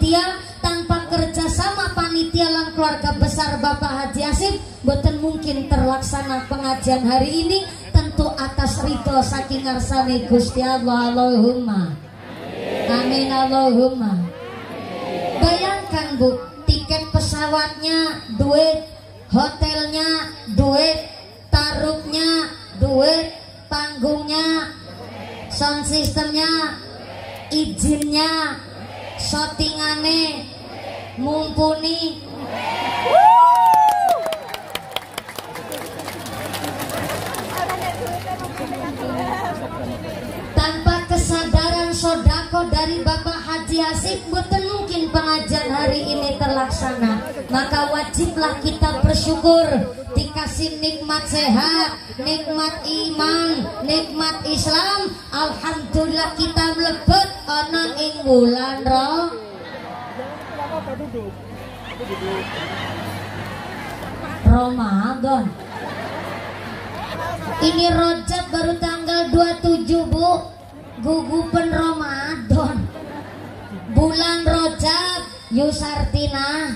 panitia, tanpa kerjasama panitia lan keluarga besar Bapak Haji Asip boten mungkin terlaksana pengajian hari ini, tentu atas ridho saking ngarsane Gusti Allah. Allahumma amin, Allahumma. Bayangkan Bu, tiket pesawatnya duit, hotelnya duit, tarupnya duit, panggungnya, sound systemnya, izinnya, shootingane mumpuni. Tanpa kesadaran sodako dari Bapak Haji Asip boten mungkin pengajian hari ini terlaksana. Maka wajiblah kita bersyukur dikasih nikmat sehat, nikmat iman, nikmat Islam. Alhamdulillah kita mlebet ana ing bulan Ramadan. Ini Rajab baru tanggal 27 Bu, gugupen Ramadan. Bulan Rajab Yusartina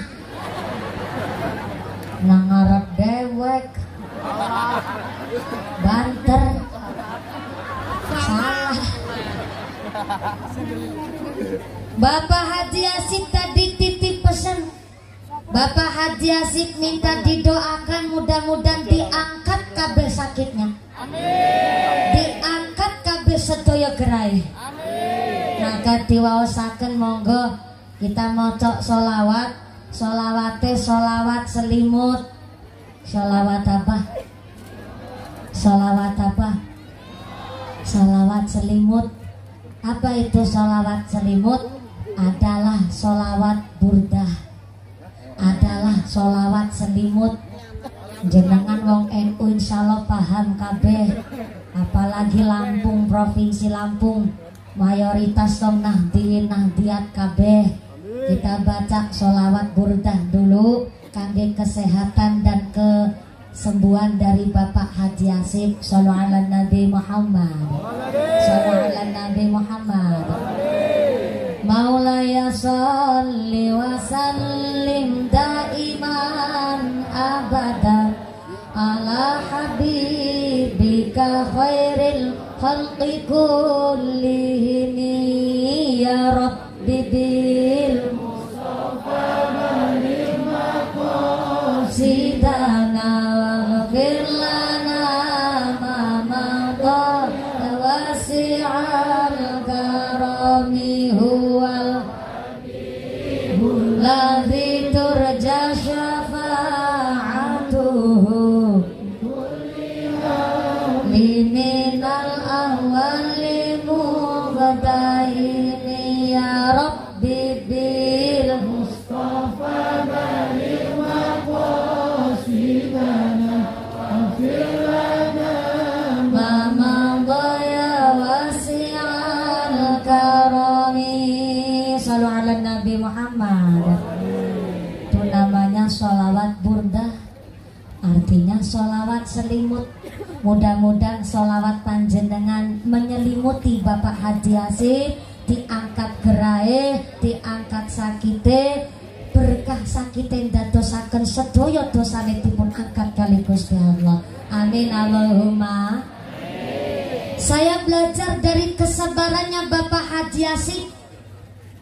nangarep dewek banter salah. Bapak Haji Asip tadi titip pesan, Bapak Haji Asip minta didoakan mudah-mudahan diangkat kabeh sakitnya, diangkat kabeh sedaya gerai. Maka diwaosaken monggo kita maca sholawat. Sholawate sholawat selimut. Sholawat apa? Sholawat apa? Sholawat selimut. Apa itu sholawat selimut? Adalah sholawat burdah, adalah sholawat selimut. Jenengan wong NU insyaallah paham kabeh. Apalagi Lampung, provinsi Lampung, mayoritas wong nahdiat kabeh. Kita baca sholawat burdah dulu kangge kesehatan dan kesembuhan dari Bapak Haji Asip. Shallallahu ala Nabi Muhammad, shallallahu ala Nabi Muhammad. Maulaya sholli wa sallim daiman abada ala habibika khairil khalqi kullihim ya Rabbi bil Mustafa baligh maqasidana waghfir lana ma madha wasi'al karami huwal ladzi turja syafa'atuhu liminal awwali mubadaini ya Rabbi bil Mustafa baligh maqasidana waghfir lana ma madha ya wasi'al karami. Shallu ala Nabi Muhammad. Itu namanya sholawat burdah, artinya sholawat selimut. Mudah-mudahan sholawat panjenengan menyelimuti Bapak Haji Asip, diangkat gerai, diangkat sakite, berkah sakite ndadosaken sedaya dosane dipun angkat kali Gusti Allah. Amin, Allahumma. Saya belajar dari kesabarannya Bapak Haji Asip.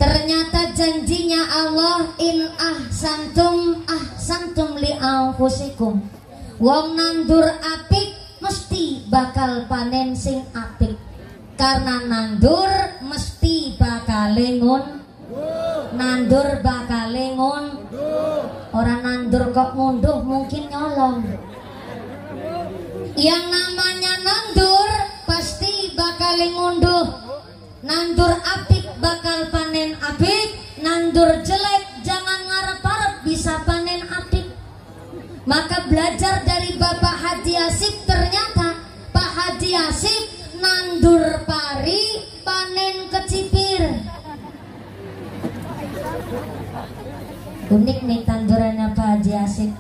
Ternyata janjinya Allah, in ahsantum li anfusikum. Wong nandur apik mesti bakal panen sing apik. Karena nandur mesti bakal nandur bakal orang nandur kok ngunduh mungkin nyolong. Yang namanya nandur pasti bakal ngunduh. Nandur apik bakal panen apik, nandur jelek jangan ngarep-arep bisa panen apik. Maka belajar dari Bapak Haji Asip, ternyata Pak Haji Asip nandur pari panen kecipir. Unik nih tandurannya Pak Haji Asip.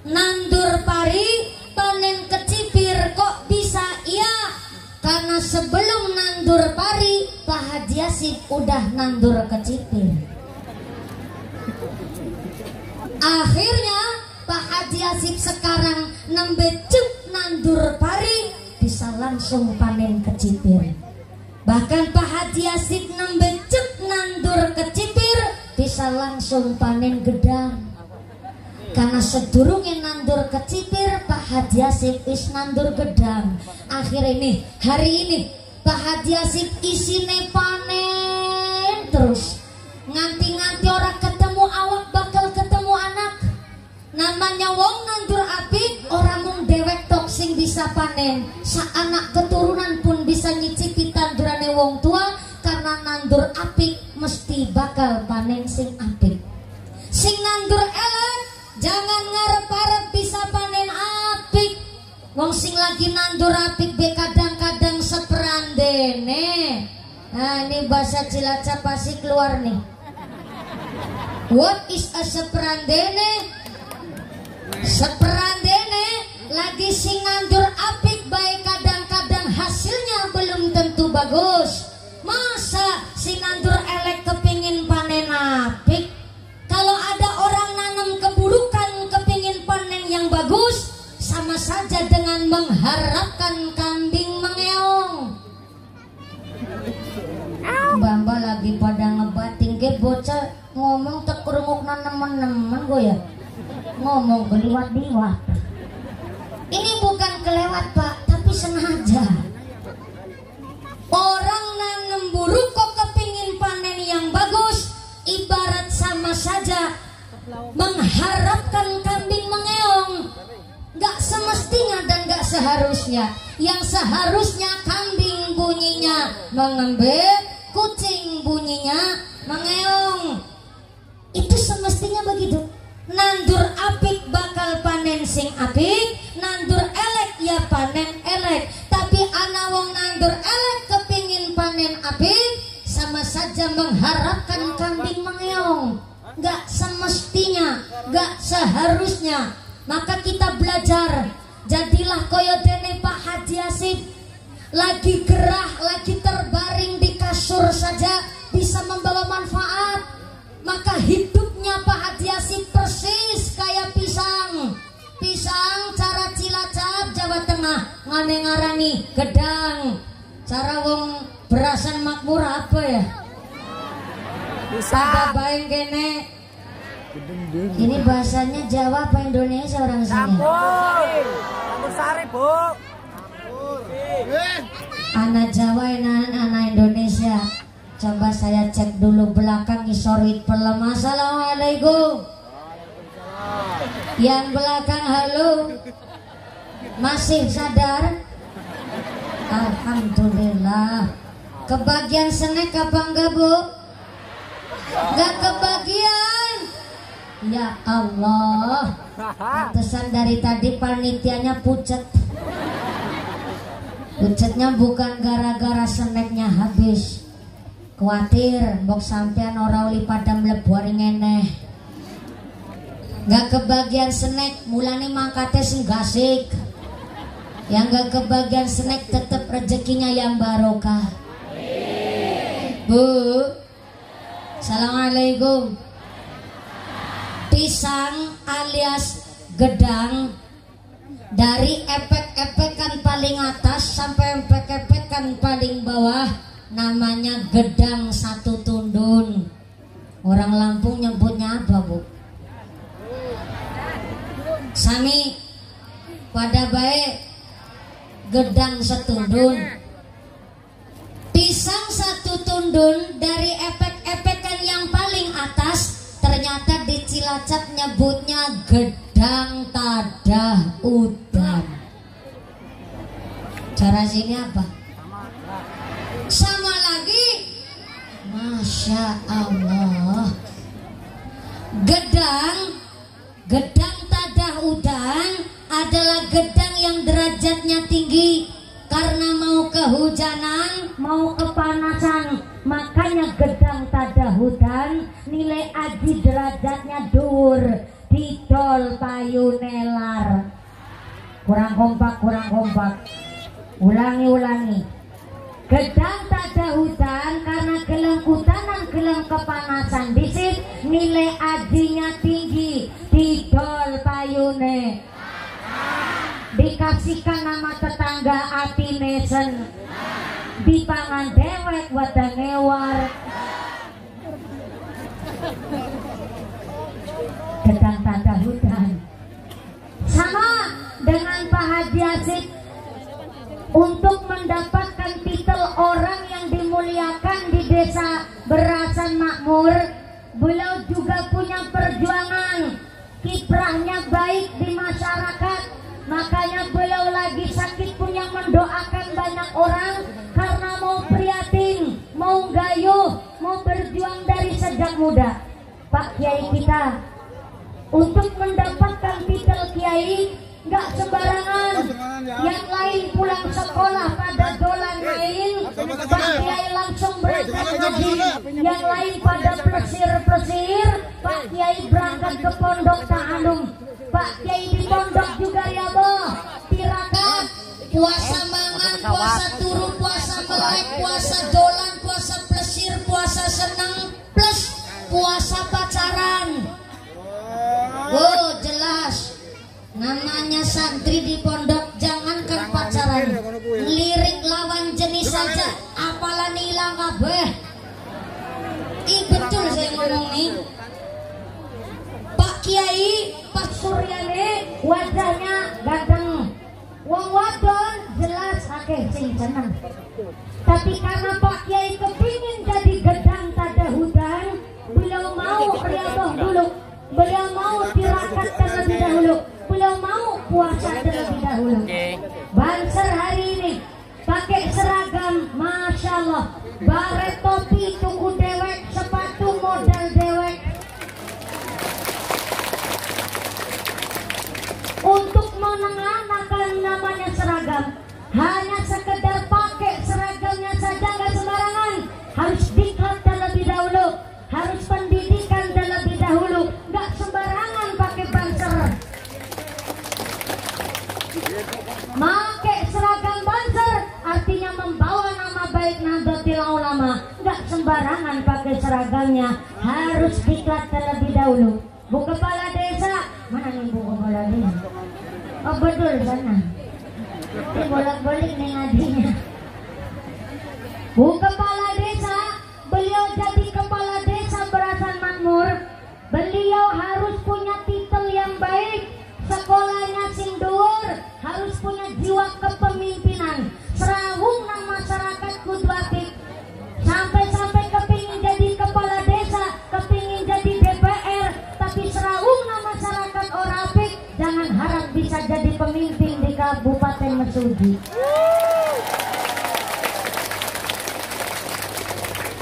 Nandur pari panen kecipir, kok bisa? Iya, karena sebelum nandur pari Pak Haji Asip udah nandur kecipir. Akhirnya Pak Haji Asip sekarang nembe cuk nandur pari bisa langsung panen kecipir. Bahkan Pak Haji Asip nembe cuk nandur kecipir bisa langsung panen gedang. Karena sedurungnya nandur kecipir, Pak Haji Asip is nandur gedang. Akhir ini, hari ini Pak Haji Asip isine panen terus. Nganti-nganti orang ketemu awak bakal ketemu anak. Namanya wong nandur apik, orang mung dewek tok sing bisa panen. Sa anak keturunan pun bisa nyicipi tandurane wong tua. Karena nandur apik mesti bakal panen sing apik. Sing nandur elek jangan ngarep-arep bisa panen apik. Wong sing lagi nandur apik be kadang-kadang seperandene. Nah ini bahasa Cilacap pasti keluar nih. What is a seperandene? Seperandene lagi sing nandur apik baik kadang-kadang hasilnya belum tentu bagus. Masa si nandur elek kepingin panen apik? Kalau ada orang nanam keburukan kepingin panen yang bagus, sama saja dengan mengharapkan kambing mengeong. Mbak lagi pada ngebating ke bocah ngomong tekerunguk nemen-nemen gue ya. Ngomong keliwat-liwat. Ini bukan kelewat Pak, tapi sengaja. Orang nanam buruk kok kepingin panen yang bagus, ibarat sama saja mengharapkan kambing mengeong. Gak semestinya dan gak seharusnya. Yang seharusnya kambing bunyinya mengembek, kucing bunyinya mengeong. Itu semestinya begitu. Nandur apik bakal panen sing apik, nandur elek ya panen elek. Tapi ana wong nandur elek kepingin panen apik, sama saja mengharapkan kambing mengeong. Gak semestinya, gak seharusnya. Maka kita belajar, jadilah koyo dene Pak Haji Asip. Lagi gerah, lagi terbaring di kasur saja bisa membawa manfaat. Maka hidupnya Pak Haji Asip persis kayak pisang. Pisang cara Cilacap Jawa Tengah ngane ngarani gedang. Cara wong berasan makmur apa ya? Pada bayang kene. Ini bahasanya Jawa apa Indonesia orang sini? Campur sari, Bu. Anak Jawa anak Indonesia. Coba saya cek dulu belakang isorit pelem. Assalamualaikum. Yang belakang halo. Masih sadar? Alhamdulillah. Kebagian snack apa enggak Bu? Enggak kebagian. Ya Allah. Pantesan dari tadi panitianya pucet. Pucetnya bukan gara-gara snacknya habis. Khawatir mbok sampean ora uli pada mlebu ngeneh. Gak kebagian snack, mulane mangkate sing gasik. Yang gak kebagian snack tetap rezekinya yang barokah. Bu, assalamualaikum. Pisang alias gedang dari epek-epekan paling atas sampai epek-epekan paling bawah namanya gedang satu tundun. Orang Lampung nyebutnya apa Bu? Sami pada baik gedang setundun. Pisang satu tundun dari epek-epekan yang paling atas ternyata di Cilacap nyebutnya gedang tadah udan. Cara sini apa? Sama lagi. Masya Allah. Gedang tadah udan adalah gedang yang derajatnya tinggi. Karena mau kehujanan, mau kepanasan, makanya gedang tadah udan nilai aji derajatnya dur, didol payu nelar. Kurang kompak. Ulangi. Gedang tadah udan karena geleng utanan geleng kepanasan disit nilai ajinya tinggi, kasihkan nama tetangga ati nesen dipangan dewek wadang ngewar gedang tanda hudan. Sama dengan Pak Haji Asik, untuk mendapatkan titel orang yang dimuliakan di desa Berasan Makmur, beliau juga punya perjuangan, kiprahnya baik di masyarakat. Makanya beliau lagi sakit pun yang mendoakan banyak orang karena mau prihatin, mau gayuh, mau berjuang dari sejak muda. Pak Kiai kita untuk mendapatkan titel Kiai nggak sembarangan. Yang lain pulang sekolah pada dolan main, Pak Kiai langsung berangkat ngaji. Yang lain pada plesir-plesir, Pak Kiai berangkat ke pondok Ta'alum. Pak Kiai di pondok juga ya boh, tirakat, puasa mangan, puasa turu, puasa melek, puasa dolan, puasa plesir, puasa seneng, plus puasa pacaran. Oh jelas, namanya santri di pondok jangankan pacaran, lirik lawan jenis saja apalan hilang kabeh. Ih betul saya ngomong nih. Pak Kiai Pak Suryane wajahnya ganteng, wong wadon jelas akeh sing seneng. Tapi karena Pak Kiai kepingin jadi gedang tada hudan, beliau mau riadoh dulu, beliau mau tirakat terlebih dahulu, beliau mau puasa terlebih dahulu. Banser hari ini pakai seragam, masya Allah, baret topi tuku dewek, sepatu model dewek. Untuk mengenakan namanya seragam, hanya sekedar pakai seragamnya saja nggak sembarangan, harus diklat terlebih dahulu, harus pendidikan terlebih dahulu, nggak sembarangan pakai banser. Pakai seragam banser artinya membawa nama baik Nahdlatul Ulama, nggak sembarangan pakai seragamnya, harus diklat terlebih dahulu. Bu Kepala Desa, mana nih Bu Kepala Desa? Oh betul sana. Ini bolak-balik nih ngadinya. Bu Kepala Desa, beliau jadi Kepala Desa Berasan Makmur, beliau harus punya titel yang baik, sekolahnya sing dhuwur, harus punya jiwa kepemimpinan, serawung nang masyarakat kudu apik. Sampai-sampai kepingin jadi kepala desa, kepingin jadi DPR, tapi serawung nang masyarakat ora apik, jangan harap bisa jadi pemimpin di Kabupaten Mesuji.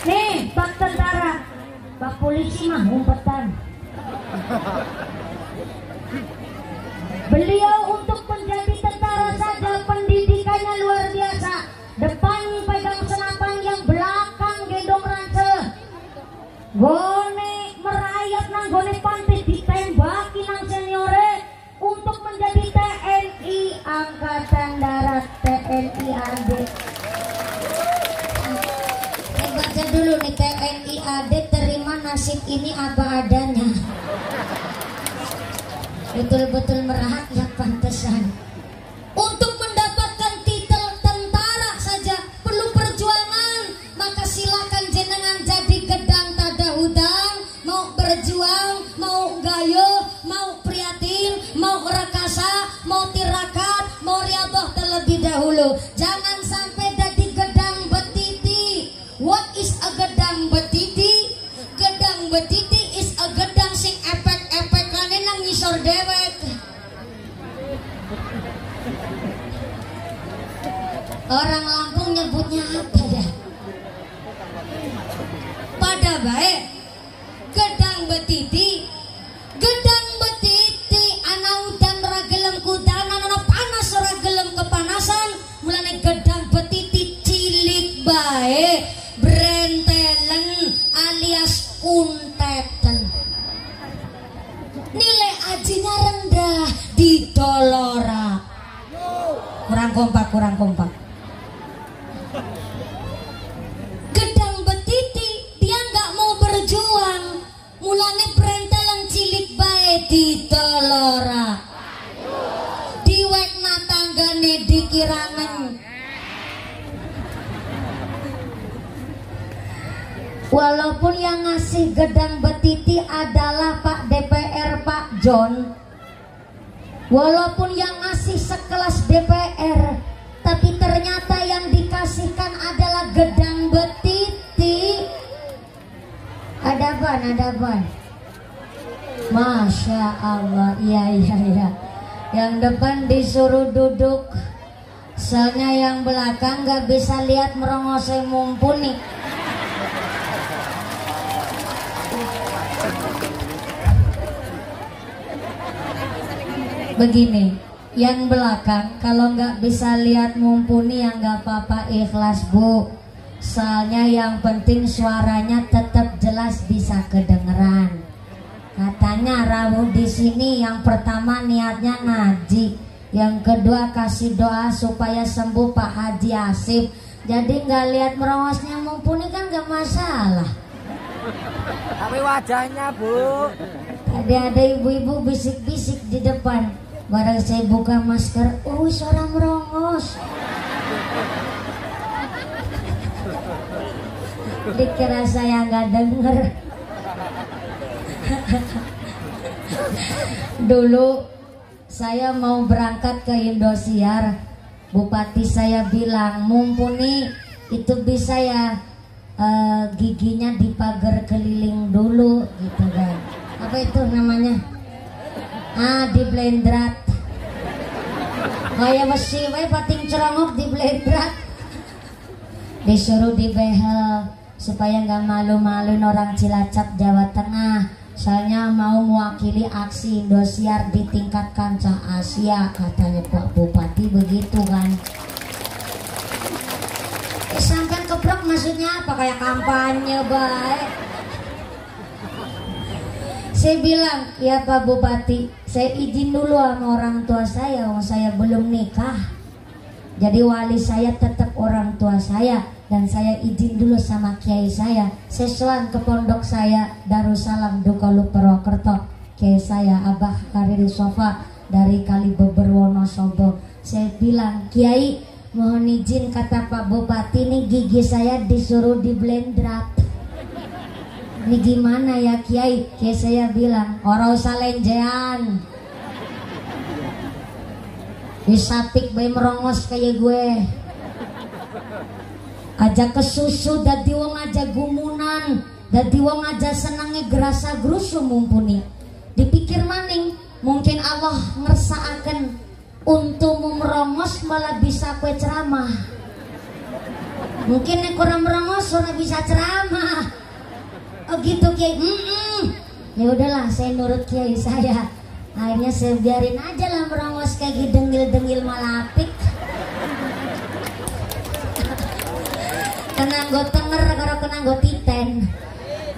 Nih, Pak Tentara, Pak Polisi mah umpetan. Beliau untuk menjadi tentara saja pendidikannya luar biasa. Depan pegang senapan, yang belakang gendong ransel. Gone merayap nang gone pantai ditembaki nang seniore untuk menjadi TNI Angkatan Darat, TNI AD. Saya baca dulu nih, TNI AD terima nasib ini apa adanya. Betul-betul merakyat pantesan. Untuk mendapatkan titel tentara saja perlu perjuangan, maka silakan jenengan jadi gedang tada hudan, mau berjuang, mau gayuh, mau prihatin, mau rekasa, mau tirakat, mau riadoh terlebih dahulu. Jangan sampai jadi gedang betiti. What is a gedang betiti? Gedang betiti is a gedang sing efek-efekane nang ngisor dewek. Orang Lampung nyebutnya apa ya? Pada baik gedang betiti, gedang betiti ana udan ora gelem kudan, ana panas ora gelem kepanasan, mulane gedang betiti cilik bae, brentelen alias kunteten. Nilai ajinya rendah, didolora. Kurang kompak. Gedang betiti dia nggak mau berjuang, mulane brentelan cilik bae didolora. Diwekna tanggane Walaupun yang ngasih gedang betiti adalah Pak DPR Pak John, walaupun yang ngasih sekelas DPR, tapi ternyata yang dikasihkan adalah gedang betiti. Ada ban. Masya Allah, iya. Yang depan disuruh duduk, soalnya yang belakang gak bisa lihat merongosnya mumpuni. Begini, yang belakang kalau nggak bisa lihat mumpuni ya nggak apa-apa, ikhlas Bu. Soalnya yang penting suaranya tetap jelas bisa kedengeran. Katanya rawuh di sini yang pertama niatnya ngaji, yang kedua kasih doa supaya sembuh Pak Haji Asif. Jadi nggak lihat merongosnya mumpuni kan nggak masalah. Tapi wajahnya Bu. Tadi ada ibu-ibu bisik-bisik di depan. Barang saya buka masker, suara merongos. Dikira saya nggak denger. Dulu saya mau berangkat ke Indosiar, bupati saya bilang, mumpuni itu bisa ya giginya dipagar keliling dulu gitu kan. Apa itu namanya? Di blendrat. Kayak besi wae pating cerongok di blendrat. Disuruh dibehel supaya nggak malu-maluin orang Cilacap Jawa Tengah. Soalnya mau mewakili aksi Indosiar di tingkat kancah Asia, katanya Pak Bupati begitu kan. Sampai keprok maksudnya apa, kayak kampanye baik. Saya bilang, ya Pak Bupati, saya izin dulu sama orang tua saya, saya belum nikah. Jadi wali saya tetap orang tua saya, dan saya izin dulu sama kiai saya. Sesuai ke pondok saya Darussalam Dukalu Purwokerto, kiai saya Abah Kariri Sofa dari Kalibeber Wonosobo. Saya bilang, Kiai mohon izin, kata Pak Bupati, nih gigi saya disuruh di blendrat. Ini gimana ya Kiai? Kiai saya bilang, ora usah lenjean. Bisa pik bayi merongos kayak gue. Aja kesusu, dadi wong aja gumunan, dadi wong aja senangnya gerasa gerusu mumpuni. Dipikir maning, mungkin Allah ngersaaken untuk merongos malah bisa kue ceramah. Mungkin nek kurang merongos ora bisa ceramah. Oh gitu Kiai. Ya udahlah, saya nurut Kiai saya. Akhirnya saya biarin aja lah merongos kayak dengil-dengil malapik. Kenanggo tenger karo kenanggo titen.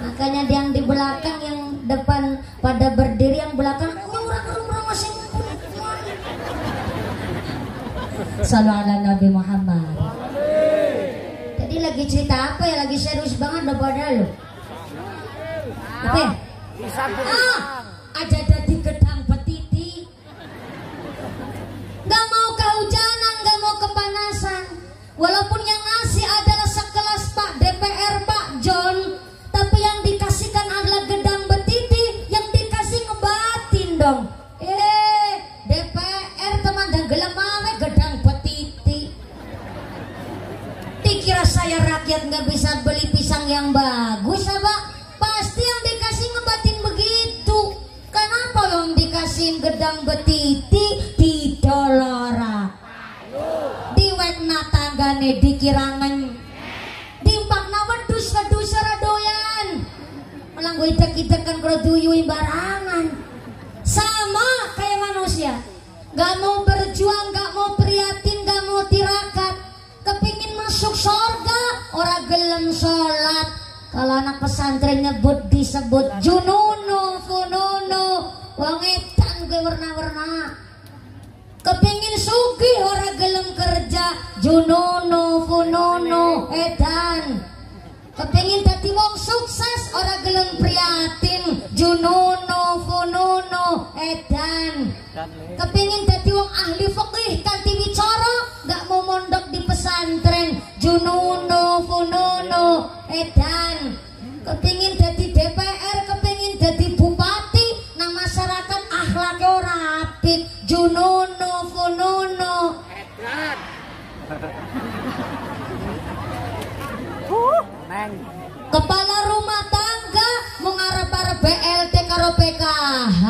Makanya yang di belakang, yang depan pada berdiri, yang belakang orang merongos yang Sallu ala Nabi Muhammad. Tadi lagi cerita apa ya? Lagi serius banget lo pada lo. Apa ya? Aja jadi gedang petiti. Gak mau kehujanan, gak mau kepanasan. Walaupun yang ngasih adalah sekelas Pak DPR Pak John, tapi yang dikasihkan adalah gedang betiti. Yang dikasih ngebatin dong. DPR teman dan gelem ame gedang betiti. Dikira saya rakyat gak bisa beli pisang yang bagus apa? Pasti yang dikasih ngebatin begitu. Kenapa yang dikasih gedang betiti didolora, diwekna tanggane dikirangan, dimpakna wedus radoyan, malah gue idek-idekan kroduyui barangan. Sama kayak manusia, gak mau berjuang, gak mau prihatin, gak mau tirakat, kepingin masuk surga, ora gelem sholat. Kalau anak pesantren nyebut disebut jununu, fununu, wong edan gue warna-warna. Kepingin sugih ora gelem kerja, jununu, fununu, edan. Kepingin dadi wong sukses ora gelem prihatin, jununu, fununu, edan. Kepingin dadi wong ahli fikih kanthi wicara, gak mau mondok di pesantren, jununu, fununu, edan. kepingin jadi DPR, kepingin jadi bupati, nang masyarakat akhlaknya ora apik, junono funono. Neng. Kepala rumah tangga mau ngarep-arep BLT karo PKH.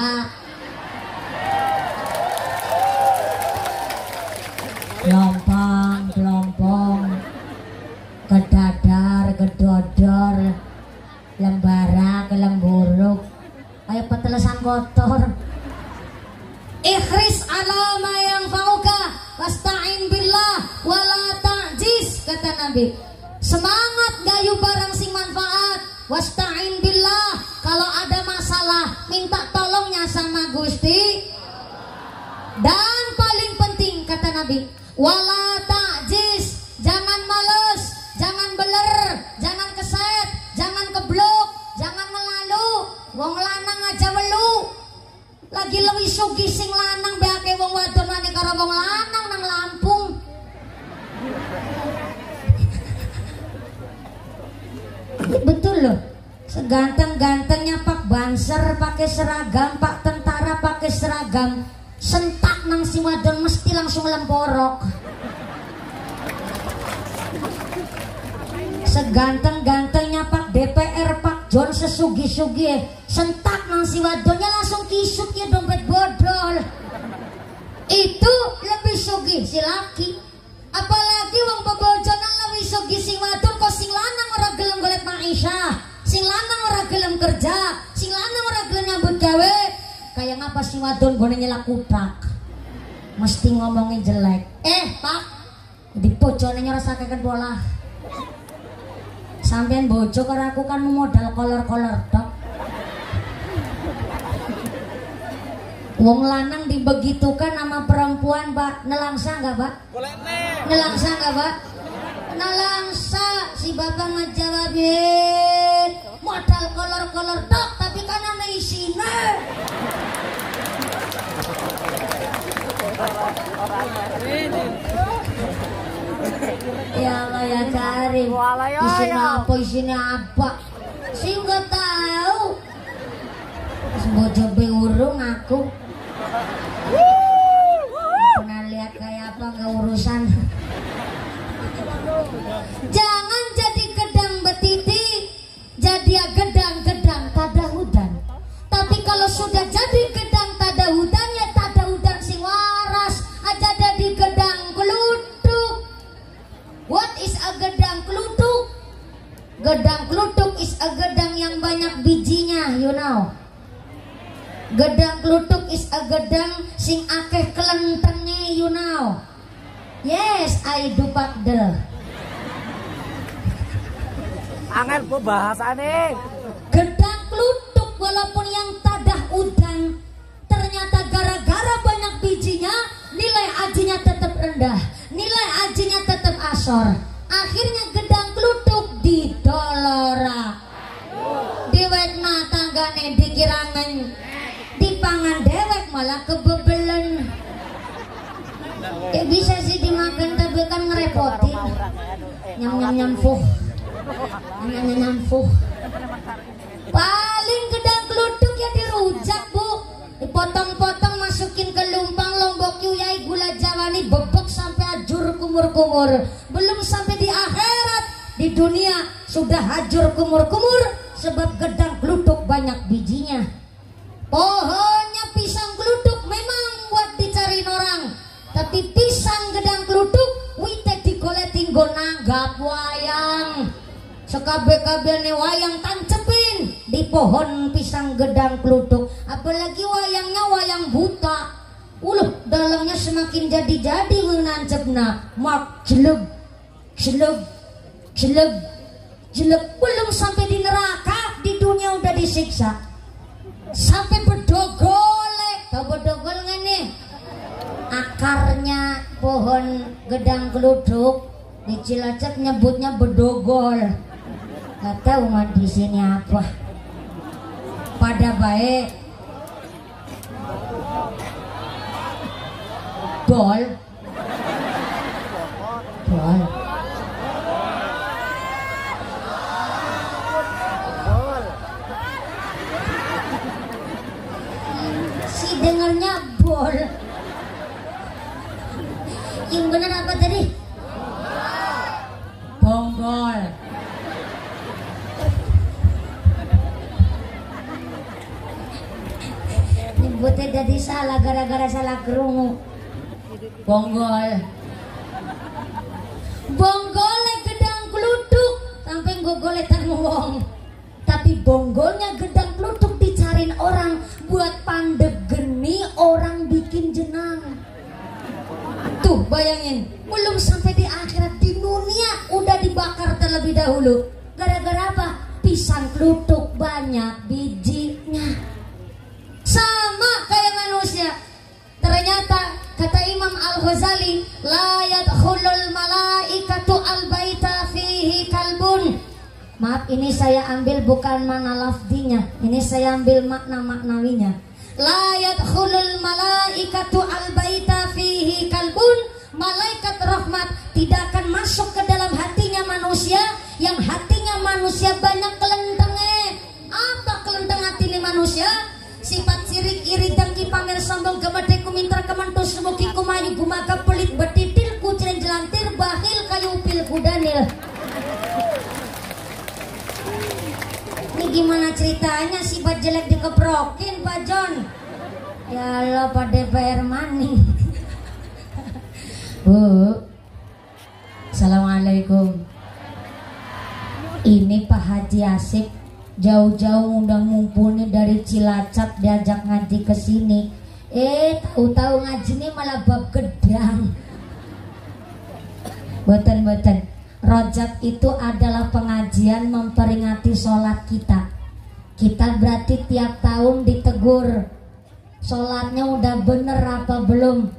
Lompong, kedadar, kedodor, lembara, kelemburuk, kayak petelesan kotor. Ikhris ala ma yang fauka, wasta'in billah, wala ta'jiz, kata Nabi. Semangat gayu barang sing manfaat, wasta'in billah. Kalau ada masalah, minta tolongnya sama Gusti. Dan paling penting kata Nabi, wala ta'jiz, jangan males, jangan beler, jangan keset, jangan keblok, jangan ngelalu. Wong lanang aja welu. Lagi lebih sugi sing lanang beake wong wadon mani karo wong lanang nang Lampung. Betul loh. Seganteng-gantengnya Pak Banser pakai seragam, Pak tentara pakai seragam, sentak nang si wadon mesti langsung lemporok. Seganteng-gantengnya Pak DPR, Pak John sesugi-sugi, sentak nang si wadonnya langsung kisut ya dompet bodol. Itu lebih sugi si laki. Apalagi wong bebojonan lebih sugi sing wadon kok sing lanang ora gelem golek maisha, sing lanang ora gelem kerja, sing lanang ora gelem nyambut gawe. Kayak ngapa si wadon gone nyelak kutak, mesti ngomongin jelek. Pak, di bojone nyerasake bola. Sampean bojo karo aku kan modal kolor-kolor tok. Wong lanang dibegitukan sama perempuan, Pak. Nelangsa enggak, Pak? Nelangsa enggak, Pak? Nelangsa. Si bapak ngejawabin modal kolor-kolor tok, tapi kan ana isine. Ya Allah ya Karim. Isinya apa? Sih nggak tahu. Bojo beurung aku. Pernah lihat kayak apa nggak urusan. Jangan jadi gedang betiti, jadi gedang-gedang tadahudan. Tapi kalau sudah jadi gedang tadahudan ya tadahudan sing waras, aja jadi gedang keluduk. What is a gedang keluduk? Gedang keluduk is a gedang yang banyak bijinya, you know. Gedang keluduk is a gedang sing akeh kelentenge, you know. Yes, I do pakdel. Angel bu bahasane. Gedang keluduk walaupun yang tadah udan, ternyata gara-gara banyak bijinya, nilai ajinya tetap rendah, nilai ajinya tetap asor. Akhirnya gedang keluduk didolora, diwekna tanggane dikirangan, dipangan dewek malah kebebelen. Ya bisa sih dimakan tapi kan ngerepotin. Nyam fuh. Nyam fuh. Paling gedang keluduk ya dirujak, Bu. Dipotong-potong masukin ke lumpang lombok yuyai gula jawani bebek sampai hajur kumur-kumur. Belum sampai di akhirat, di dunia sudah hajur kumur-kumur sebab gedang keluduk banyak bijinya. Pohonnya pisang keluduk memang buat dicariin orang, tapi pisang gedang keluduk wite digoletin go nanggap wayang. Sekabe-kabene wayang tancepin di pohon pisang gedang keluduk. Apalagi wayangnya wayang buta. Dalamnya semakin jadi-jadi menancepna. Mak jelek, jelek, jelek, jelek. Belum sampai di neraka, di dunia udah disiksa. Sampai bedogole. Tahu bedogol nggak nih? Akarnya pohon gedang keluduk di Cilacap nyebutnya bedogol. Gak tahu mah di sini apa. Pada baik bol, bol. nyebutnya jadi salah gara-gara salah kerungu. Bonggol. Bonggolnya gedang keluduk sampai gogolnya tanggung wong. Tapi bonggolnya gedang keluduk dicarin orang buat pandegeni orang bikin jenang. Tuh bayangin, belum sampai di akhirat, di dunia udah dibakar terlebih dahulu. Gara-gara apa? Pisang keluduk banyak bijinya. Sama kayak manusia. Ternyata kata Imam Al-Ghazali, la yadkhulul malaikatu al-baita fihi kalbun. Maaf, ini saya ambil bukan makna lafdinya, ini saya ambil makna maknawinya. La yadkhulul malaikatu al-baita fihi kalbun. Malaikat rahmat tidak akan masuk ke dalam hatinya manusia yang hatinya manusia banyak kelentengnya. Apa kelenteng hati ini manusia? Sifat sirik, iri, dengki, pamer, sombong, gemede, kuminter, kementus, semuki, kumayu, gumaga, pelit, betitil, kucirin, jelantir, bahil, kayu, pil, kudanil. Ini gimana ceritanya sifat jelek dikeprokin Pak John? Ya Allah, Pak DPR Maning. Bu, Assalamualaikum. Ini Pak Haji Asif jauh-jauh undang mumpuni dari Cilacap diajak ngaji ke sini. Tahu-tahu ngaji ini malah bab gedang. Boten. Rajab itu adalah pengajian memperingati sholat kita. Kita berarti tiap tahun ditegur. Sholatnya udah bener apa belum?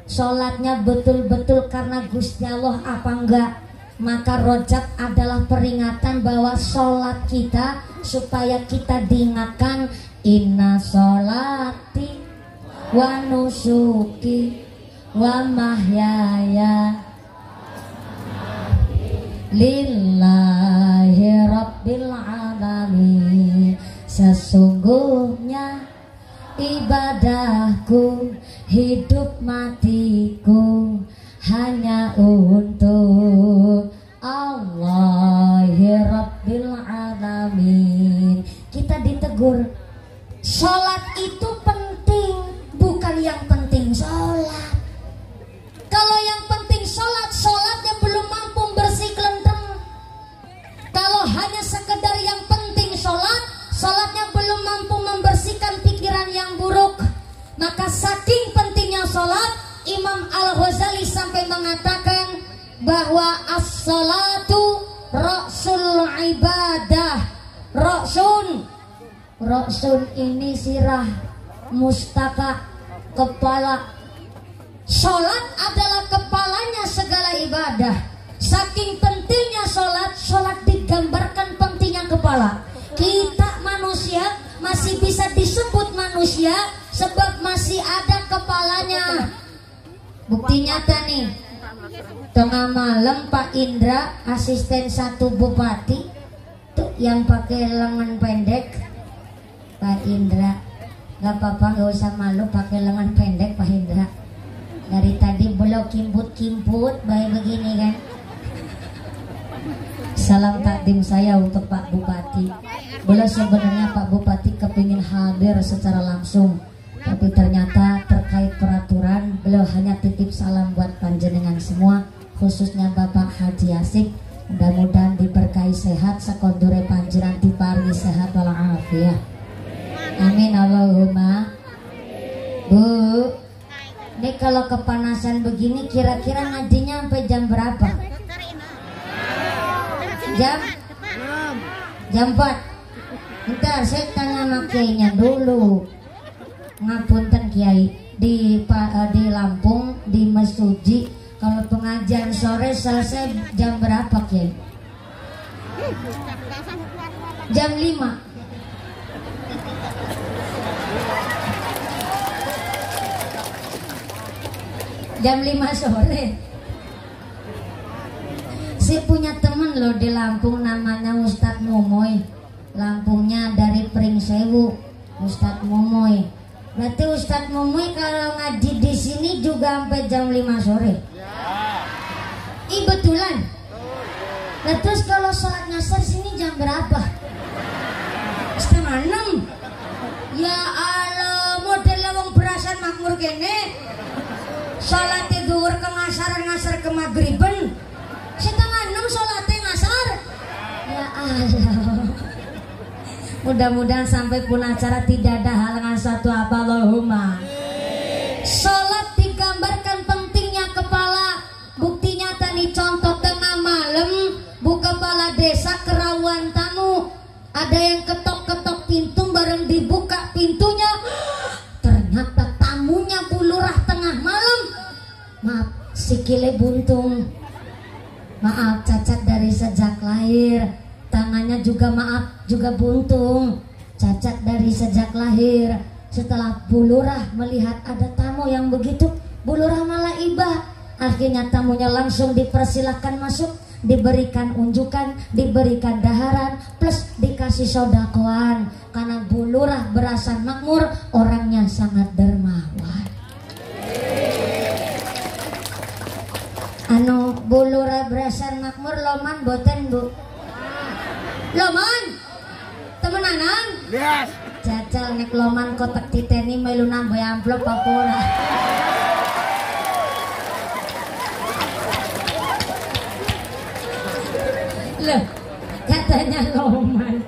Sholatnya betul-betul karena Gusti Allah apa enggak? Maka Rajab adalah peringatan bahwa sholat kita supaya kita diingatkan inna sholati wa nusuki wa mahyaya lillahi rabbil alamin. Sesungguhnya ibadahku, hidup matiku hanya untuk Allah Rabbil Alamin. Kita ditegur sholat itu penting, bukan yang penting sholat. Kalau yang penting sholat, sholatnya belum mampu bersih kelenteng. Kalau hanya sekedar yang penting sholat, sholatnya belum mampu membersihkan pikiran yang buruk. Maka saking pentingnya sholat, Imam Al-Ghazali sampai mengatakan bahwa as-salatu ra'sul ibadah. Ra'sun ini sirah, mustaka, kepala. Sholat adalah kepalanya segala ibadah. Saking pentingnya sholat digambarkan pentingnya kepala. Kita manusia masih bisa disebut manusia sebab masih ada kepalanya. Bukti nyata nih, tengah malam Pak Indra, asisten 1 bupati tuh yang pakai lengan pendek. Pak Indra, gak apa-apa, gak usah malu pakai lengan pendek Pak Indra. Dari tadi belum kimput-kimput baik begini kan. Salam takdim saya untuk Pak Bupati. Beliau sebenarnya Pak Bupati kepingin hadir secara langsung, tapi ternyata terkait peraturan beliau hanya titip salam buat panjenengan semua, khususnya Bapak Haji Asif. Mudah-mudahan diberkahi sehat, sekondure panjenengan diparingi sehat walafiat. Amin Allahumma. Bu, ini kalau kepanasan begini kira-kira ngajinya sampai jam berapa? Jam 4. Bentar, saya tanya sama kiainya dulu. Ngapunten Kiai, di Lampung, di Mesuji, kalau pengajian sore selesai jam berapa Kiai? Jam 5. Jam 5 sore. Saya punya temen loh di Lampung namanya Ustadz Momoy. Lampungnya dari Pringsewu, Ustadz Momoy. Berarti Ustadz Momoy kalau ngaji di sini juga sampai jam 5 sore. Betulan. Nah, terus kalau sholat ngasar sini jam berapa? 5:30. Ya Allah, model kene. Salat dhuwur ke ngasar ke maghriben. Setengah 6 salatnya ngasar. Ya Allah. Mudah-mudahan sampai pun acara tidak ada halangan satu apa Allahumma. Salat digambarkan pentingnya kepala. Bukti nyata nih contoh tengah malam bu kepala desa kerawan tamu. Ada yang ketok-ketok pintu bareng dibuka pintunya. Ternyata tamunya Bu Lurah tengah malam. Maaf, sikile buntung. Maaf, cacat dari sejak lahir. Tangannya juga maaf, juga buntung. Cacat dari sejak lahir. Setelah Bu Lurah melihat ada tamu yang begitu, Bu Lurah malah iba. Akhirnya tamunya langsung dipersilahkan masuk, diberikan unjukan, diberikan daharan, plus dikasih sodakoan. Karena Bu Lurah berasa makmur, orangnya sangat dermawan. Anu Bu Lurah berasa makmur loman boten Bu? Loman? Temenanan? Yes. Jajal nek loman kotak titeni melu nambah amplop apa ora? Loh, katanya loman.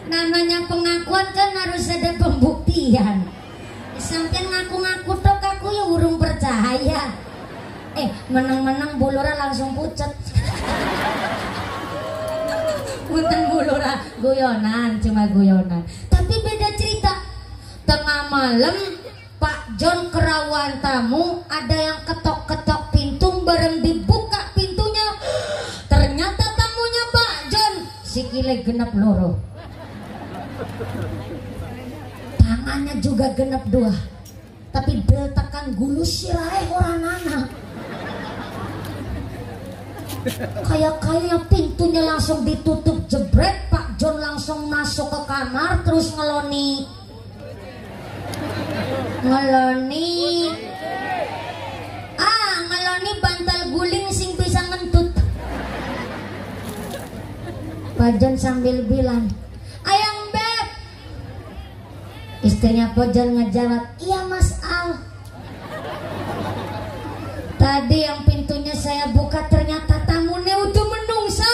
Namanya pengakuan kan harus ada pembuktian. Sampai ngaku-ngaku tok aku ya urung percaya. Menang-menang Bu Lurah langsung pucet. Punten Bu Lurah, guyonan, cuma guyonan. Tapi beda cerita. Tengah malam Pak John kerawan tamu, ada yang ketok-ketok pintu bareng dibuka pintunya. Ternyata tamunya Pak John sikile genep loro. Tangannya juga genep 2. Tapi del tekan gulu sirahe orang anak. Kayak pintunya langsung ditutup jebret. Pak John langsung masuk ke kamar terus ngeloni bantal guling sing bisa ngentut. Pak John sambil bilang, "Ayang Beb." Istrinya Pak John ngejawab, "Iya Mas Al. Tadi yang pintunya saya buka ternyata tamunya udah menungsa."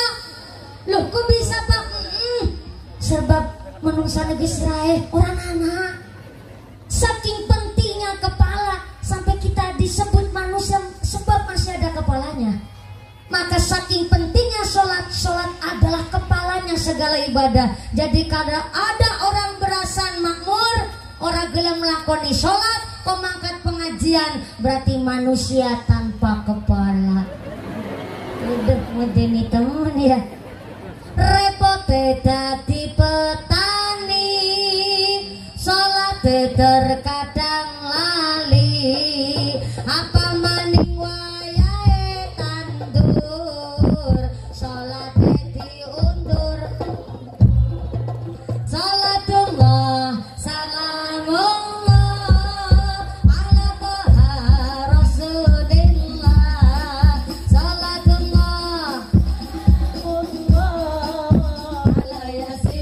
Loh kok bisa Pak? Sebab menungsa negeri serai orang anak. Saking pentingnya kepala sampai kita disebut manusia sebab masih ada kepalanya. Maka saking pentingnya sholat adalah kepalanya segala ibadah. Jadi kalau ada orang berasan makmur, orang gelem melakoni sholat, pemangkat pengajian, berarti manusia tanpa kepala. Udah medeni temen ya. Repot dadi petani, sholat terkadang lali. Apa maning wayahe tandur, sholat diundur. Salatullah salamullah ala toha rasulillah. Salatullah ala yasin.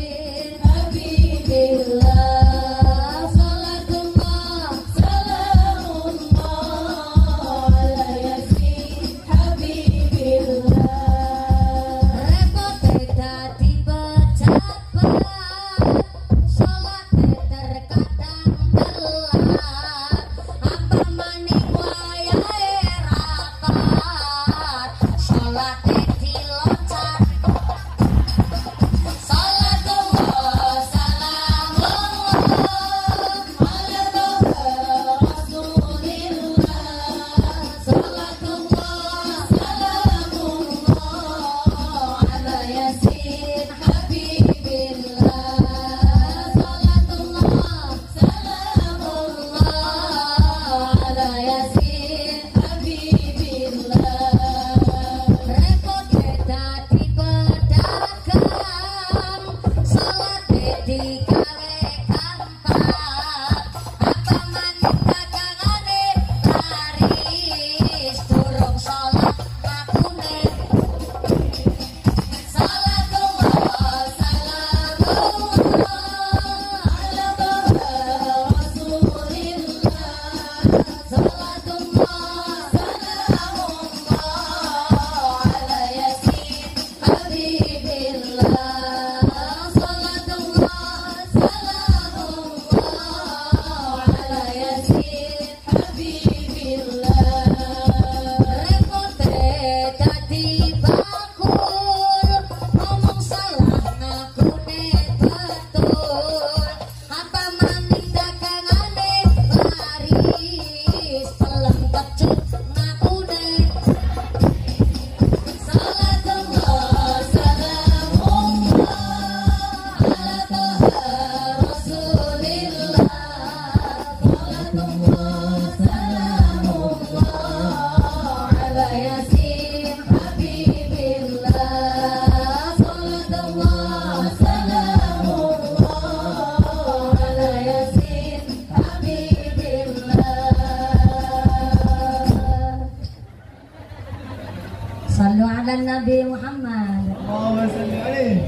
Nabi Muhammad. Allahumma sholli alaihi.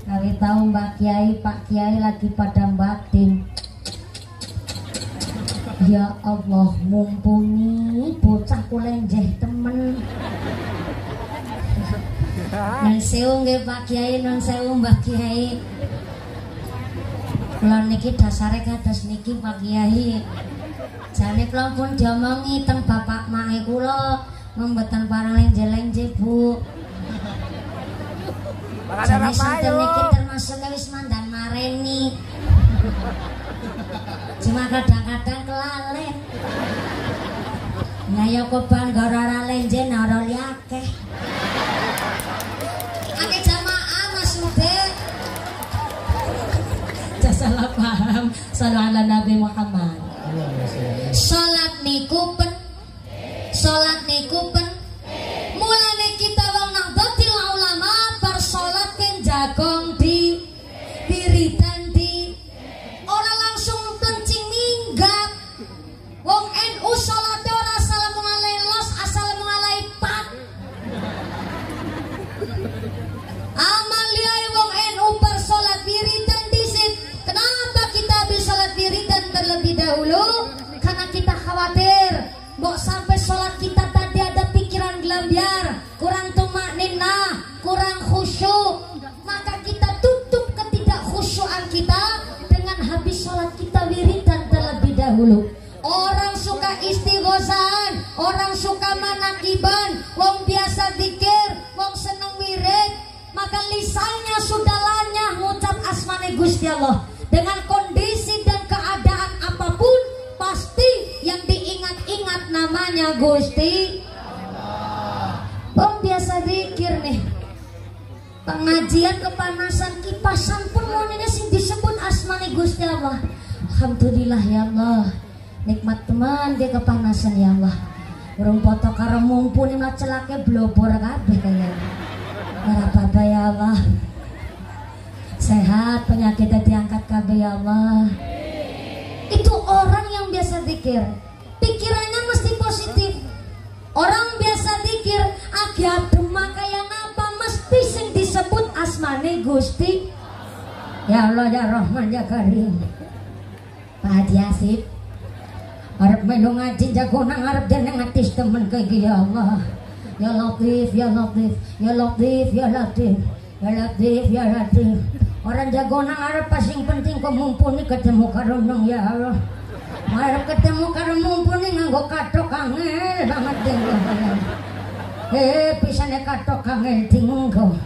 Kali tahu Mbak Kiai, Pak Kiai lagi pada batin. Ya Allah, mumpuni bocah kulenjeh temen. Nun sewu nggih Pak Kiai, nun sewu Mbak Kiai. Kula niki dasare kados niki Pak Kiai. Jane kula pun diomongi teng bapak mae kula mboten parang lenje-lenje Bu. Jane sinten niki termasuk wis mandan mareni. Cuma kadang-kadang kelalen. Nah ya koban gara-gara lenje nara liake. Ake jamaah Mas Ude. Salah paham. Sallallahu ala Nabi Muhammad. Salat niku pen. Salat niku pen. Mulane kita wong Nahdlatul Ulama bar salat ken jagong di wiridan di ora langsung kencing minggat. Wong NU salate ora assalamualaikum los assalamualaikum. Amalia wong NU bar salat wiridan disit. Kenapa kita habis salat wiridan terlebih dahulu? Karena kita khawatir mbok sampai salat kita tadi ada pikiran gelambiar, kurang tumakninah, kurang khusyuk. Maka kita tutup ketidakkhusyuan kita dengan habis salat kita wiridan terlebih dahulu. Orang suka istighosan, orang suka manakiban, wong biasa zikir, wong seneng wirid, maka lisannya sudah lanyah ngucap asmane Gusti Allah. Dengan kondisi dan keadaan apapun, pasti yang diingat-ingat namanya Gusti Allah. Wong biasa zikir nih, pengajian kepanasan kipasan pun monene sing disebut asmane Gusti Allah. Alhamdulillah ya Allah. Nikmat teman dia kepanasan ya Allah. Urung foto karo mumpuni macelake blobor kabeh kaya. Ora apa-apa ya Allah. Sehat penyakitnya diangkat kabeh ya Allah. Itu orang yang biasa zikir, pikirannya mesti positif. Orang biasa zikir, agak demak kayak apa mesti sing disebut asmane Gusti. Ya Allah ya Rahman ya Karim. Pak Haji Asif arep melu ngaji jago nang arep jeneng ngatis temen kayak ya Allah. Ya Latif ya Latif ya Latif ya Latif ya Latif ya Latif. Orang jago nang arep paling penting kok mumpuni ketemu karo nang ya Allah. Arep ketemu karo mumpuni nganggo kathok angel banget dinggo. Pisane kathok angel dinggo.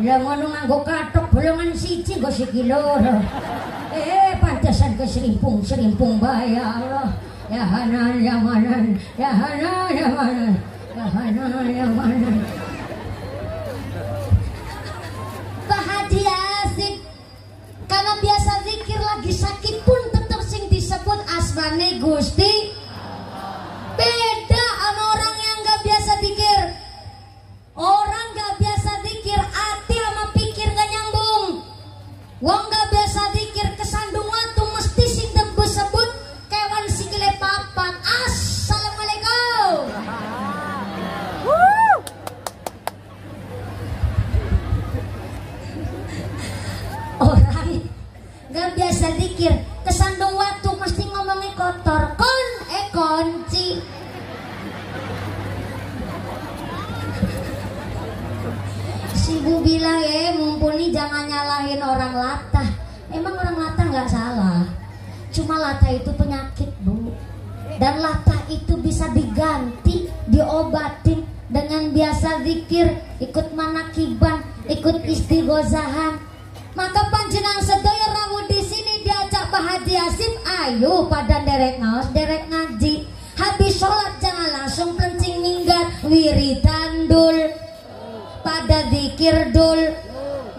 Lah ngono nganggo kathok bolongan siji go sikiloro. Pantesan keserimpung bae ya Allah. Ya Hanan ya Manan ya Hanan ya Manan ya Hanan ya Manan. Pak Haji Asik karena biasa zikir lagi sakit pun tetap sing disebut asmane Gusti. Beda sama orang yang gak biasa zikir. Orang gak biasa zikir hati sama pikir gak nyambung. Wong gak biasa zikir kesandung watu mesti sing disebut kewan sikile papat. Assalamualaikum. Orang gak biasa zikir kesandung watu mesti ngomongnya kotor. Kunci. Si Bu bilang mumpuni jangan nyalahin orang latah. Emang orang latah nggak salah, cuma latah itu penyakit Bu. Dan latah itu bisa diganti, diobatin dengan biasa zikir, ikut manakiban, ikut istighosahan. Maka panjenengan sedaya rawuh di sini diajak Pak Haji Asif, ayo pada derek ngaos, derek ngaji. Habis sholat jangan langsung kencing minggat, wiridan dul, pada zikir dul,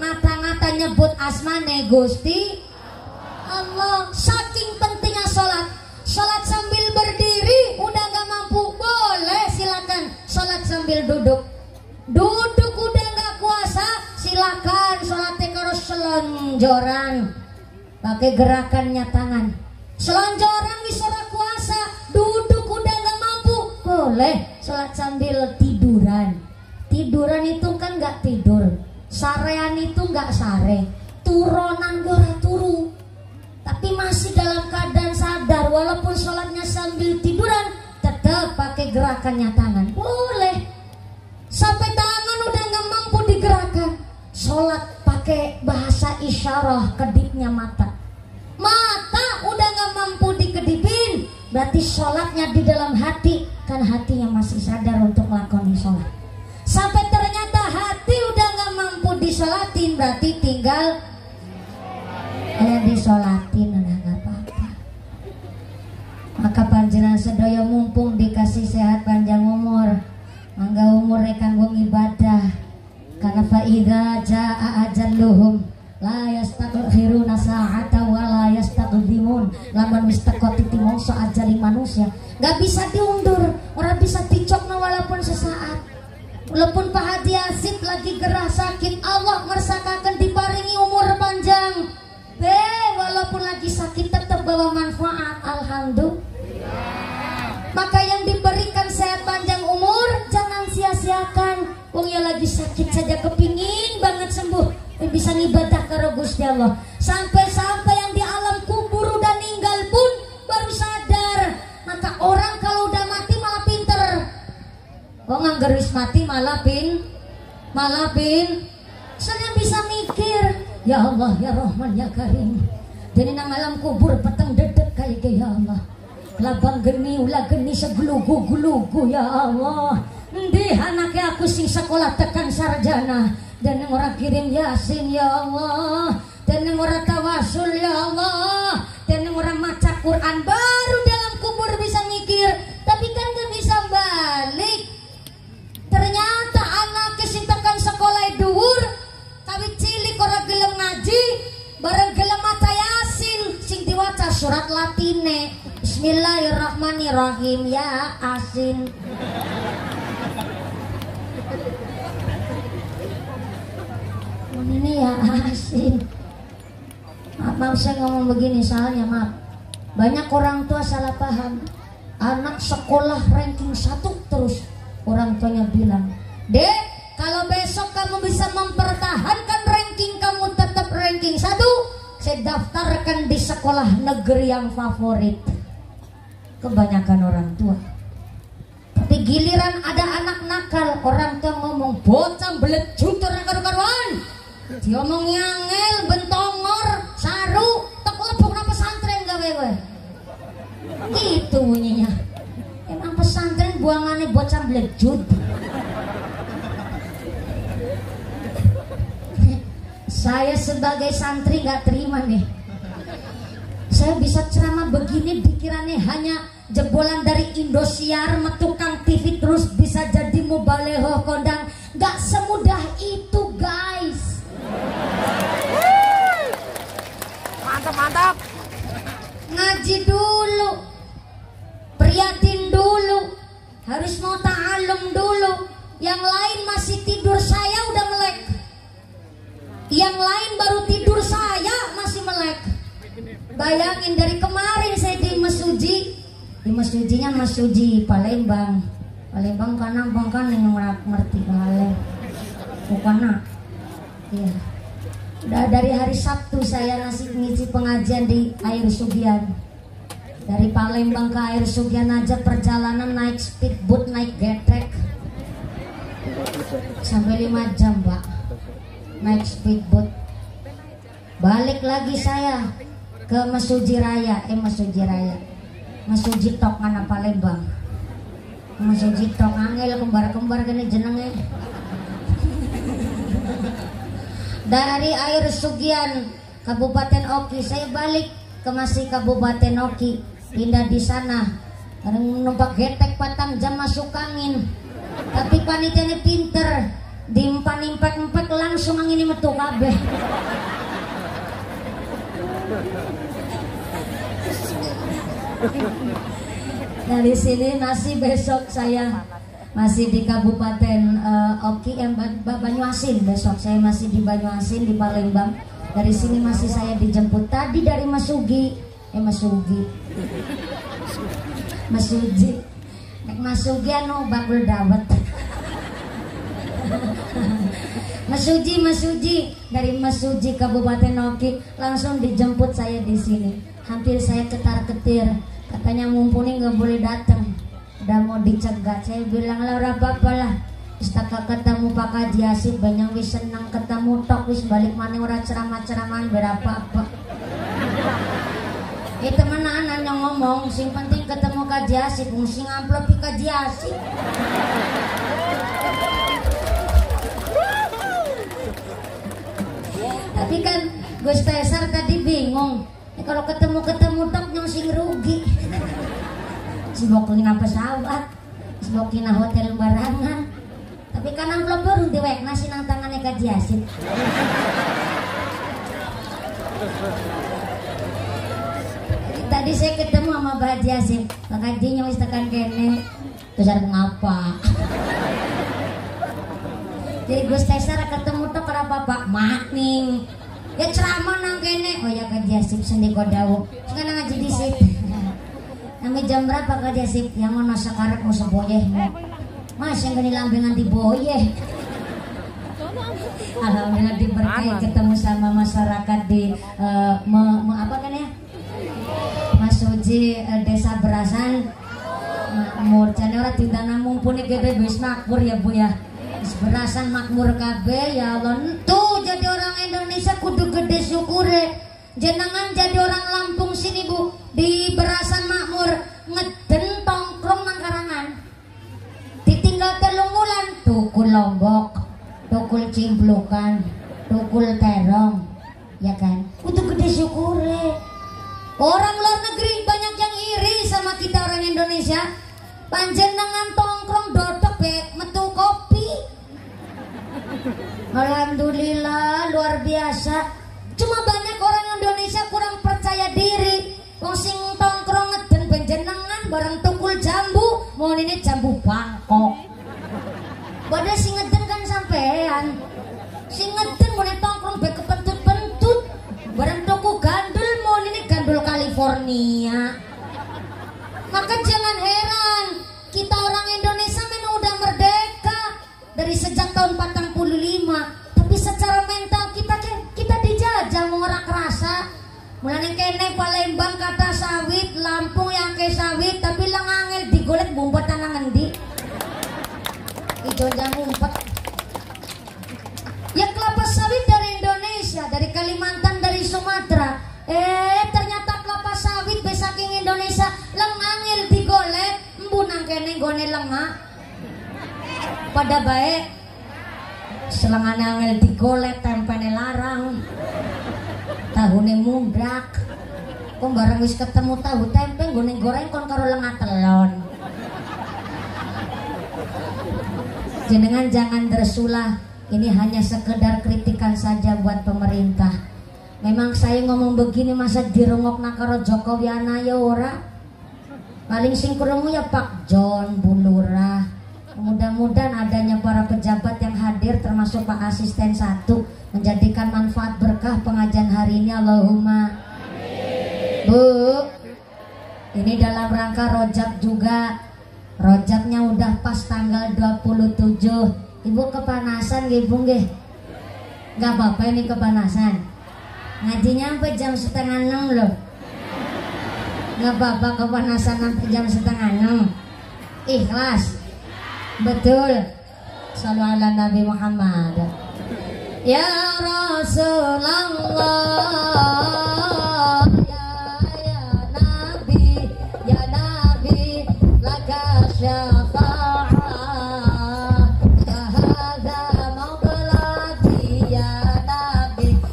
ngata-ngata nyebut asmane Gusti Allah. Saking pentingnya sholat. Sholat sambil berdiri udah gak mampu, boleh silakan sholat sambil duduk. Duduk udah gak kuasa, silakan sholatnya harus selonjoran, pakai gerakannya tangan. Selonjoran bisa kuasa, duduk udah gak mampu, boleh sholat sambil tiduran. Tiduran itu kan nggak tidur, sarean itu nggak sare, turonan gue turu, tapi masih dalam keadaan sadar. Walaupun sholatnya sambil tiduran, tetap pakai gerakannya tangan, boleh. Sampai tangan udah nggak mampu digerakkan, sholat pakai bahasa isyarah, kedipnya mata. Mata udah nggak mampu dikedipin, berarti sholatnya di dalam hati, kan hatinya masih sadar untuk melakukan sholat. Sampai ternyata hati udah nggak mampu disolatin, berarti tinggal disolatin, udah nggak apa-apa. Maka panjenengan sedaya mumpung dikasih sehat panjang umur, mangga umur kanggo ibadah. Karena faida jaa ajalluhum la yastakhiruna sa'ata wa la yastaqdimun. Lamun mistaqati timongso ajali manusia nggak bisa diundur, orang bisa dicokna walaupun sesaat. Walaupun Pak Haji Asif lagi gerah sakit, Allah mersakakan diparingi umur panjang. Walaupun lagi sakit tetap bawa manfaat, alhamdulillah. Maka yang diberikan sehat panjang umur jangan sia-siakan. Wong ya lagi sakit saja kepingin banget sembuh, bisa ngibadah karo Gusti Allah. Sampai-sampai yang di alam kubur udah ninggal pun baru sadar. Maka orang kalau udah mati malah pinter. Oh nganggeris mati malah saya bisa mikir, ya Allah ya Rahman ya Karim. Jadi nang alam kubur peteng dedek kayak ya Allah. Labang geni ulah geni seglugu-glugu ya Allah. Endi anaknya aku sing sekolah tekan sarjana, dan yang orang kirim Yasin ya Allah, dan yang orang tawasul ya Allah, dan yang orang maca Quran, baru dalam kubur bisa mikir. Tapi kan gak bisa balik. Ternyata anaknya sing tekan sekolah dhuwur, kawit cilik ora gelem ngaji, bareng gelem maca Yasin sing diwaca surat Latine. Bismillahirrahmanirrahim ya Asin. Ini ya Asin. Maaf saya ngomong begini soalnya maaf. Banyak orang tua salah paham. Anak sekolah ranking 1 terus. Orang tuanya bilang, Dek, kalau besok kamu bisa mempertahankan ranking kamu tetap ranking 1, saya daftarkan di sekolah negeri yang favorit. Kebanyakan orang tua. Tapi giliran ada anak nakal, orang tua ngomong, bocah belet orang karu-karuan. Dia ngomong nyangel, bentongor, saru, tak lebok na pesantren gawe gue. Gitu bunyinya. Emang pesantren buangannya bocah belejut. Saya sebagai santri gak terima nih. Saya bisa ceramah begini dikiranya hanya jebolan dari Indosiar, tukang TV terus bisa jadi mubaleghah kondang. Gak semudah itu guys. Mantap. Ngaji dulu, prihatin dulu, harus mau ta'alum dulu. Yang lain masih tidur, saya udah melek. Yang lain baru tidur, saya masih melek. Bayangin dari kemarin saya di Mesuji. Di Mesujinya Mesuji Palembang. Palembang karena bangkan yang ngerti Palembang. Bukannya. Iya. Udah dari hari Sabtu saya ngisi pengajian di Air Sugian. Dari Palembang ke Air Sugian aja perjalanan naik speedboat, naik getrek sampai 5 jam Pak. Naik speedboat. Balik lagi saya ke Mesuji Raya. Mesuji Tok mana Palembang. Mesuji Tok angel kembar-kembar gini jenenge. Dari Air Sugian Kabupaten Oki saya balik ke masih Kabupaten Oki, pindah di sana. Numpak getek 4 jam masuk angin. Tapi panitianya pinter, diimpan-impak langsung angin metu kabeh. Dari sini masih besok saya masih di Kabupaten Oki, Banyuasin. Besok saya masih di Banyuasin di Palembang. Dari sini masih saya dijemput tadi dari Masugi. Masuji. Nek Masugi anu bakul dawet. Mas Suji dari Mas Suji Kabupaten Oki langsung dijemput saya di sini. Hampir saya ketar-ketir, katanya mumpuni nggak boleh datang, udah mau dicegat. Saya bilang lah ora apa-apa lah, istaka ketemu Pak Haji Asif banyak wis senang ketemu tok wis balik mana ora ceramah-ceramahan berapa-apa. Temenan yang ngomong sing penting ketemu Haji Asif, sing amplop Haji Asif. Tapi kan Gus Tesar tadi bingung, kalau ketemu tok yang sing rugi. Sibokin apa pesawat, sibokin hotel barangan. Tapi kan amplop baru diwek nasi nang tangannya Haji Asif. Tadi saya ketemu sama Pak Haji Asif, Pak Haji nyawis tekan kene, terus ada ngapa? Jadi Gus Tesar ketemu tuh kenapa Pak Makning? Ya ceramah nang kene, oh ya Haji Asif sendi kodawu, sekarang ngaji di situ. Nami jam berapa Pak Haji Asif? Yang mana sekarang mau seboyeh? Mas yang gini lambengan di boyeh. Alhamdulillah diberkahi ketemu sama masyarakat di apa kan ya? Mas Suji desa Berasan makmur. Jane ora ditana mumpuni gede wis makmur ya Bu ya. Wis Berasan makmur kabeh ya Allah. Tuh jadi orang Indonesia kudu gede syukure. Jenengan jadi orang Lampung sini Bu, di Berasan makmur ngeden tongkrong nang karangan. Ditinggal 3 wulan tukul Lombok, tukul Cimblukan, tukul Terong. Ya kan? Kudu gede syukure. Orang luar negeri banyak yang iri sama kita orang Indonesia. Panjenengan tongkrong dodok metu kopi. Alhamdulillah luar biasa. Cuma banyak orang Indonesia kurang percaya diri. Wong sing tongkrong ngeden panjenengan bareng tukul jambu, mau ini jambu Bangkok. Padahal sing ngeden kan sampean. Sing ngeden mau tongkrong be kepentut-pentut. Bareng tuku gandul mau ini gandul California. Maka jangan heran kita orang Indonesia memang udah merdeka dari sejak tahun 45, tapi secara mental kita dijajah mau ora kerasa. Mulane kene Palembang kata sawit, Lampung yang ke sawit, tapi lang angel digolek bumbutan nang endi. Ijo jang ngumpet. Ya kelapa sawit dari Indonesia, dari Kalimantan, dari Sumatera. Ternyata kelapa sawit saking Indonesia lang angel digolek, embu nang kene gone lengah. Pada baik selangane angel digolek tempene larang. Tahune mundrak. Kok bareng wis ketemu tahu tempe gone goreng kon karo lengah telon. Jenengan jangan tersulah. Ini hanya sekedar kritikan saja buat pemerintah. Memang saya ngomong begini masa dirungok nakaro Jokowi anaya ora. Paling sing krungu ya Pak John, Bu Lurah. Mudah-mudahan adanya para pejabat yang hadir termasuk Pak Asisten 1 menjadikan manfaat berkah pengajian hari ini. Allahumma amin. Bu, ini dalam rangka rojak juga. Rojaknya udah pas tanggal 27. Ibu kepanasan nggih Bu nggih? Gak apa-apa ini kepanasan. Ngajinya sampai jam 5:30 loh. Gak apa-apa kepanasan sampai jam 5:30. Ikhlas. Betul. Shallallahu ala Nabi Muhammad. Ya Rasulullah, ya Nabi, laka syafa'ah.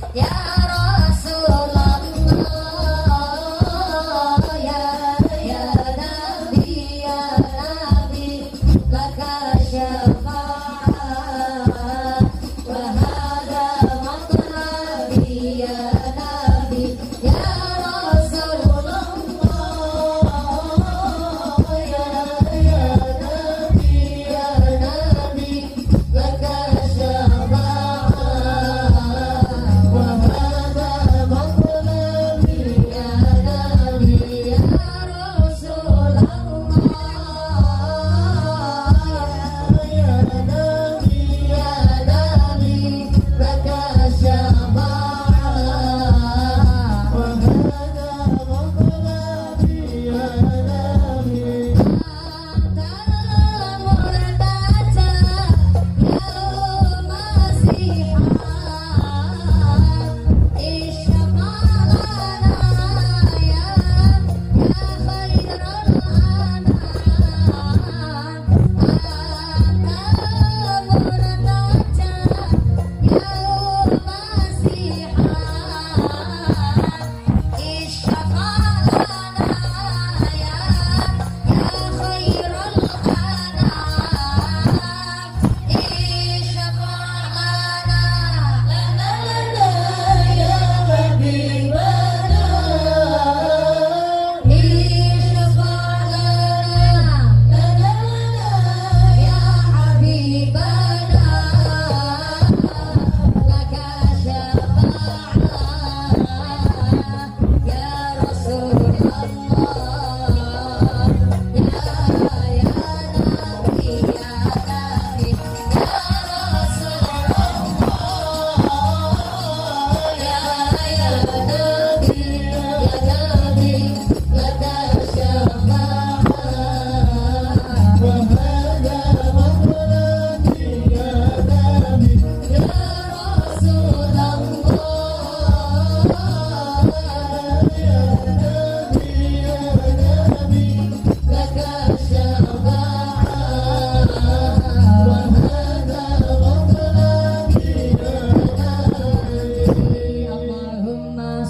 Ya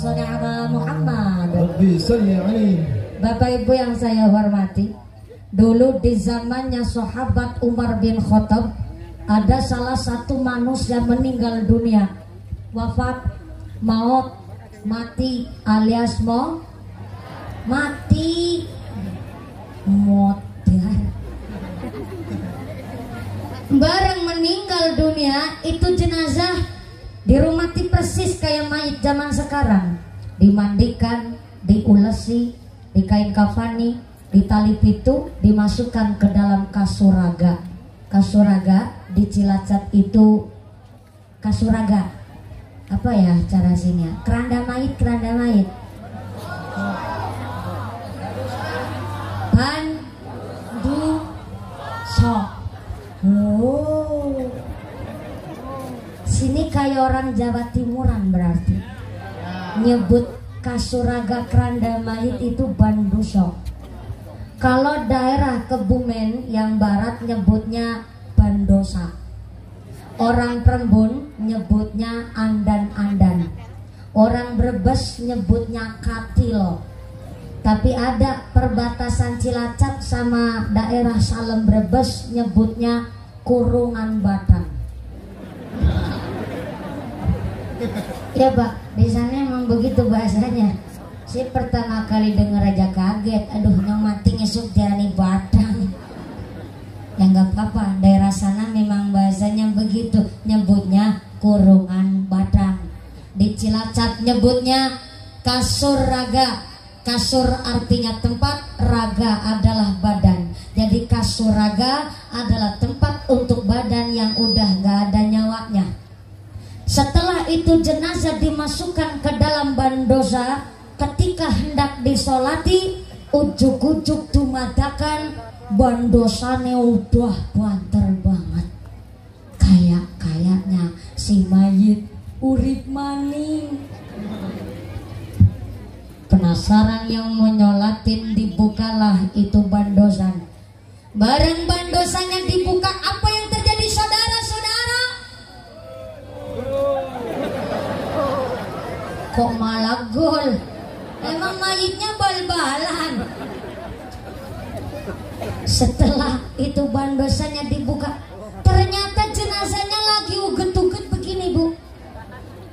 sholli ala Muhammad. Rabbi sholli alaihi. Bapak Ibu yang saya hormati, dulu di zamannya sahabat Umar bin Khattab ada salah satu manusia meninggal dunia, wafat, maut, mati alias mati modar. Bareng meninggal dunia itu jenazah dirumati persis kayak mayit zaman sekarang, dimandikan, diulesi, dikain kafani, ditali pitu, dimasukkan ke dalam kasuraga. Kasuraga di Cilacap itu kasuraga apa ya cara sini ya? Keranda mayit, keranda mayit. Sok. Oh. Sini kayak orang Jawa Timuran berarti. Nyebut kasuraga keranda mayit itu bandusok. Kalau daerah Kebumen yang barat nyebutnya bandosa. Orang Prembun nyebutnya andan-andan. Orang Brebes nyebutnya katilo. Tapi ada perbatasan Cilacap sama daerah Salem Brebes nyebutnya kurungan batang. Ya Pak, di sana emang begitu bahasanya. Saya pertama kali dengar aja kaget. Aduh, yang mati ngesuk jalani batang. Ya nggak apa-apa, daerah sana memang bahasanya begitu, nyebutnya kurungan batang. Di Cilacap nyebutnya kasur raga. Kasur artinya tempat, raga adalah badan. Jadi kasur raga adalah tempat untuk badan yang udah gak ada nyawanya. Setelah itu jenazah dimasukkan ke dalam bandosa. Ketika hendak disolati, ujuk-ujuk dumadakan bandosane udah banter banget. Kayaknya si mayit urip maning. Penasaran yang mau nyolatin, dibukalah itu bandosan. Bareng bandosanya dibuka, apa yang terjadi saudara-saudara? Kok malah gol? Emang mayitnya bal-balan. Setelah itu bandosanya dibuka, ternyata jenazahnya lagi uget-uget begini Bu.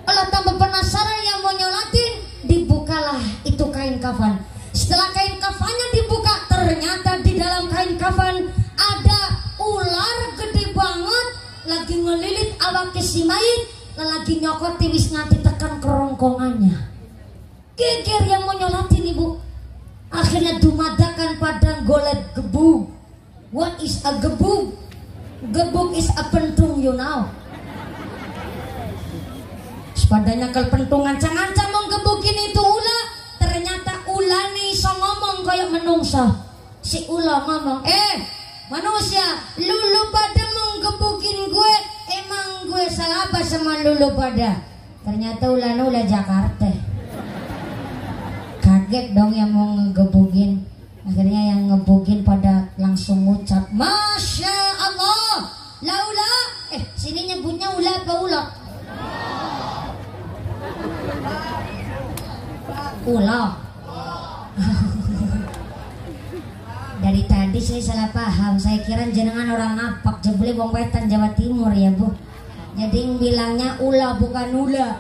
Kalau tambah penasaran yang mau nyolatin, dibukalah itu kain kafan. Setelah kain kafannya dibuka, ternyata di dalam kain kafan ada ular gede banget lagi ngelilit awak si mayit, lagi nyokoti wis ngati tekan kerongkongannya. Geger yang mau nyolatin Ibu. Akhirnya dumadakan pada golet gebug. What is a gebug? Gebug is a pentung, you know. Padanya ke pentungan cangan-cangan mau gebukin itu ulah. Ternyata ulah nih so ngomong kayak menungsa. Si ulah ngomong, manusia, lulu pada mau gebukin gue. Emang gue salah apa sama lulu pada? Ternyata ulah Jakarta. Kaget dong yang mau ngegebukin. Akhirnya yang ngebukin pada langsung ngucap, Masya Allah, laula. Sini nyebutnya ulah apa ulah? Ulah. Dari tadi saya salah paham. Saya kira jenengan orang Napak, jebule wong wetan Jawa Timur ya Bu. Jadi bilangnya ulah bukan ula.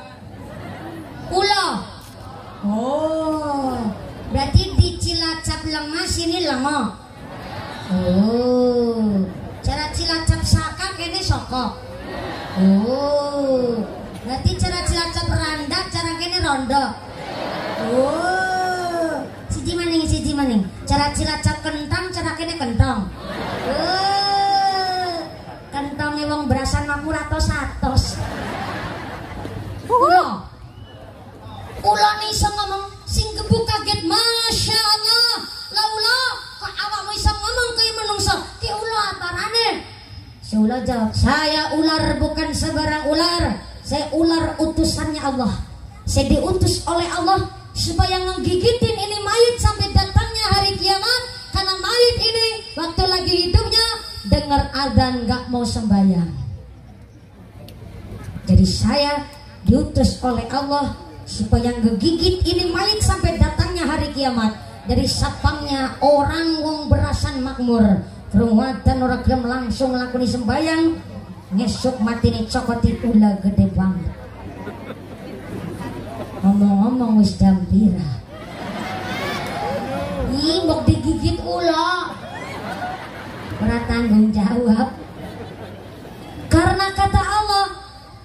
Ulah. Oh, berarti di Cilacap lengas ini lengo. Oh, cara Cilacap saka kene soko. Oh, berarti cara Cilacap randa, cara kene rondo. Oh, siji maning. Cara Cilacap kentang, cara kene kentong. Oh, kentongnya wong berasan 50 Ulo nih iso ngomong, sing gebuk kaget, Masya Allah, laula kok awakmu iso ngomong kayak menungso, ki ulo aparane? Si ulo jawab, saya ular bukan sebarang ular, saya ular utusannya Allah. Saya diutus oleh Allah supaya ngegigitin ini mayit sampai datangnya hari kiamat. Karena mayit ini waktu lagi hidupnya dengar azan gak mau sembahyang. Jadi saya diutus oleh Allah supaya ngegigit ini mayit sampai datangnya hari kiamat. Dari sapangnya orang wong berasan makmur, kerumuatan orang gelem langsung lakoni sembayang, ngesuk mati nih cokoti ulah gede banget. Ngomong-ngomong wis jam pira? Ih, mau digigit ulah. Ora tanggung jawab. Karena kata Allah,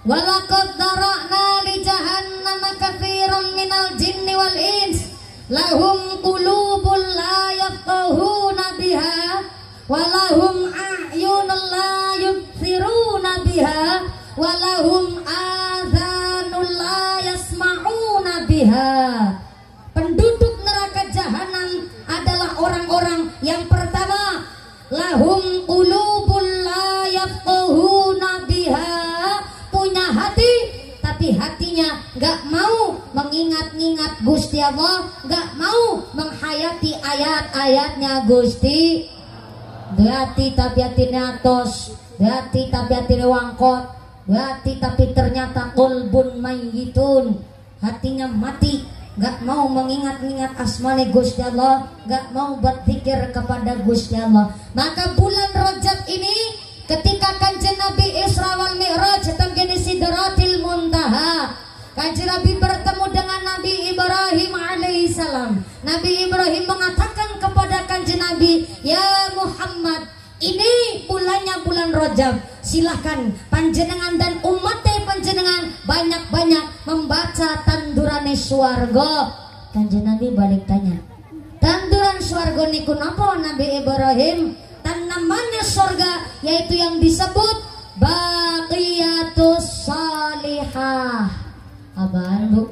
walaqad dara'na li jahannama katsiran minal jinni wal ins lahum qulubun la yafqahuna biha walahum a'yunun la yubsiruna biha walahum adhanun la yasma'una biha. Penduduk neraka jahanam adalah orang-orang yang pertama, lahum qulubun la yafqahuna biha, punya hati tapi hatinya gak mau mengingat-ingat Gusti Allah, gak mau menghayati ayat-ayatnya Gusti. Hati tapi hatinya atos, hati tapi hatinya wangkot, hati tapi ternyata qalbun mayyitun, hatinya mati, gak mau mengingat-ingat asmane Gusti Allah, gak mau berpikir kepada Gusti Allah. Maka bulan Rajab ini ketika Kanjeng Nabi Isra wal Mi'raj tenggene Sidratil Muntaha, Kanjeng Nabi bertemu dengan Nabi Ibrahim alaihissalam. Nabi Ibrahim mengatakan kepada Kanjeng Nabi, ya Muhammad, ini bulannya bulan Rajab, silahkan panjenengan dan umatnya panjenengan banyak-banyak membaca tandurane swarga. Kanjeng Nabi balik tanya, tanduran swarga niku napa Nabi Ibrahim? Tanamannya surga yaitu yang disebut baqiyatus salihah. Abang bu,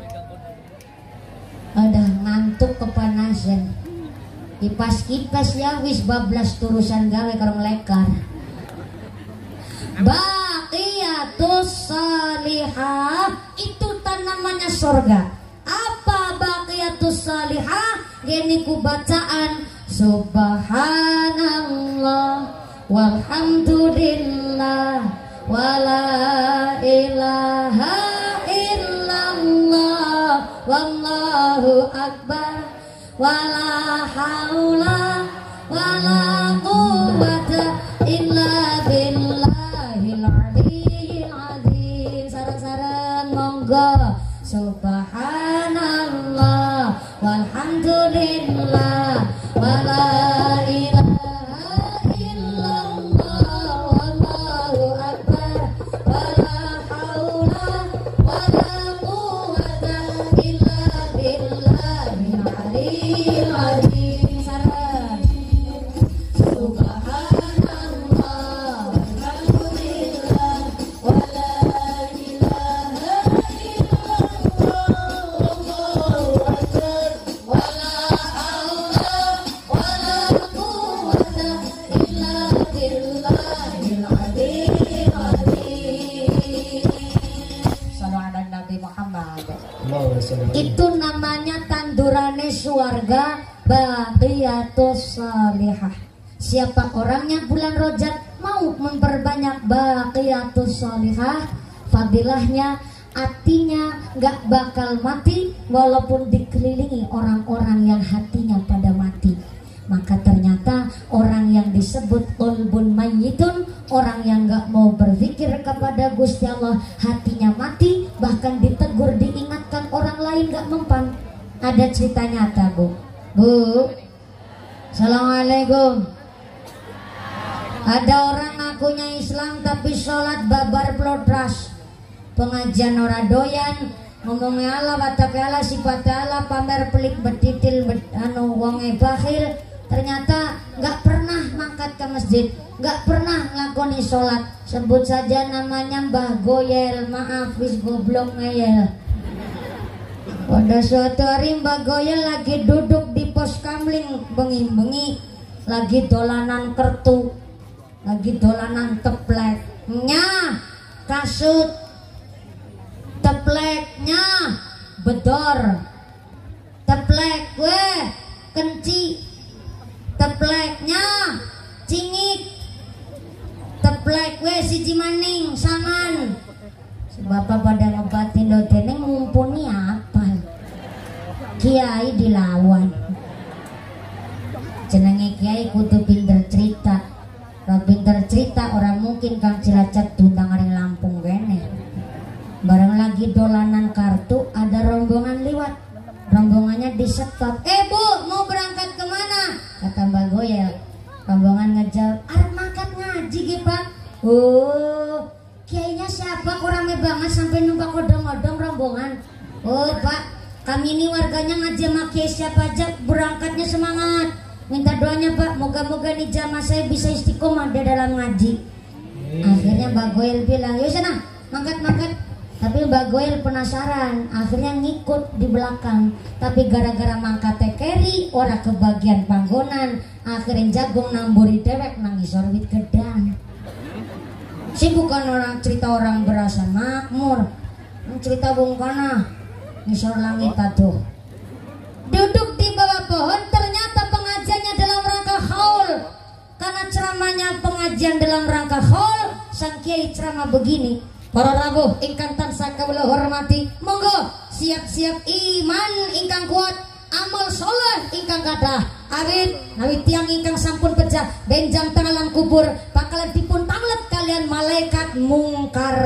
ada ngantuk kepanasan. Kipas-kipas ya wis bablas turusan gawe karong lekar. Baqiyatus salihah itu tanamannya surga. Apa baqiyatus salihah? Gini ku bacaan subhanallah walhamdulillah wala ilaha illallah wallahu akbar wala haula wala quwwata illa billahil aliyyil azim. Sareng-sareng monggo subhanallah walhamdulillah wala ilaha illallah wallahu akbar wala haula wala quwwata illa billahil aliyyil azim. Sareng subhanallah walhamdulillah wala ilaha itu namanya tandurane suarga baqiyatus salihah. Siapa orangnya bulan Rajab mau memperbanyak baqiyatus salihah, fadilahnya hatinya gak bakal mati walaupun dikelilingi orang-orang yang hatinya pada mati. Maka ternyata orang yang disebut qalbun mayyitun, orang yang gak mau berzikir kepada Gusti Allah, hatinya mati, bahkan ditegur, diingatkan orang lain gak mempan. Ada cerita nyata bu. Bu, assalamualaikum. Ada orang ngakunya Islam tapi sholat babar plotras, pengajian ora doyan, ngomongnya Allah watakala sifat Allah, pamer pelik betitil anu wonge bakhil. Ternyata nggak pernah mangkat ke masjid, nggak pernah ngelakoni sholat. Sebut saja namanya Mbah Goyel, maaf wis goblok ngeyel. Pada suatu hari Mbah Goyel lagi duduk di pos kamling bengi-bengi, lagi dolanan kertu, lagi dolanan teplek. Nya kasut tepleknya bedor, teplek gue kenci, tepleknya cingit, teplek gue siji maning saman. Bapak pada ngebatin do teneng mumpuni apa Kiai dilawan. Jenenge kiai kudu pinter cerita. Kalau pinter cerita orang mungkin Kang Cilacap tundang aring Lampung kene. Bareng lagi dolanan kartu ada rombongan liwat. Rombongannya disetot. Bu, mau berangkat kemana? Kata Mbak Goyel. Rombongan ngejawab, arep mangkat ngaji ge Pak. Oh, kiainya siapa? Kok rame banget sampai numpak odong-odong rombongan. Oh Pak, kami ini warganya ngaji sama kiai siapa aja, berangkatnya semangat. Minta doanya Pak, moga-moga nih jamaah saya bisa istiqomah di dalam ngaji. Akhirnya Mbak Goyel bilang, yuk sana, mangkat-mangkat. Tapi Mbak Goyel penasaran, akhirnya ngikut di belakang. Tapi gara-gara mangkatnya keri, orang kebagian panggonan. Akhirnya jagung namburi dewek nangis orbit gedang. Si bukan orang cerita orang berasa makmur, cerita bungkana ngisor langit aduh. Duduk di bawah pohon, ternyata pengajiannya dalam rangka haul. Karena ceramahnya pengajian dalam rangka haul, sang kiai ceramah begini. Para rawuh ingkang tansah kawula hormati, monggo siap-siap iman ingkang kuat, amal soleh ingkang kathah. Awit nawi tiang ingkang sampun pecah benjang tenggelam kubur bakalan dipun tanglet kalian malaikat mungkar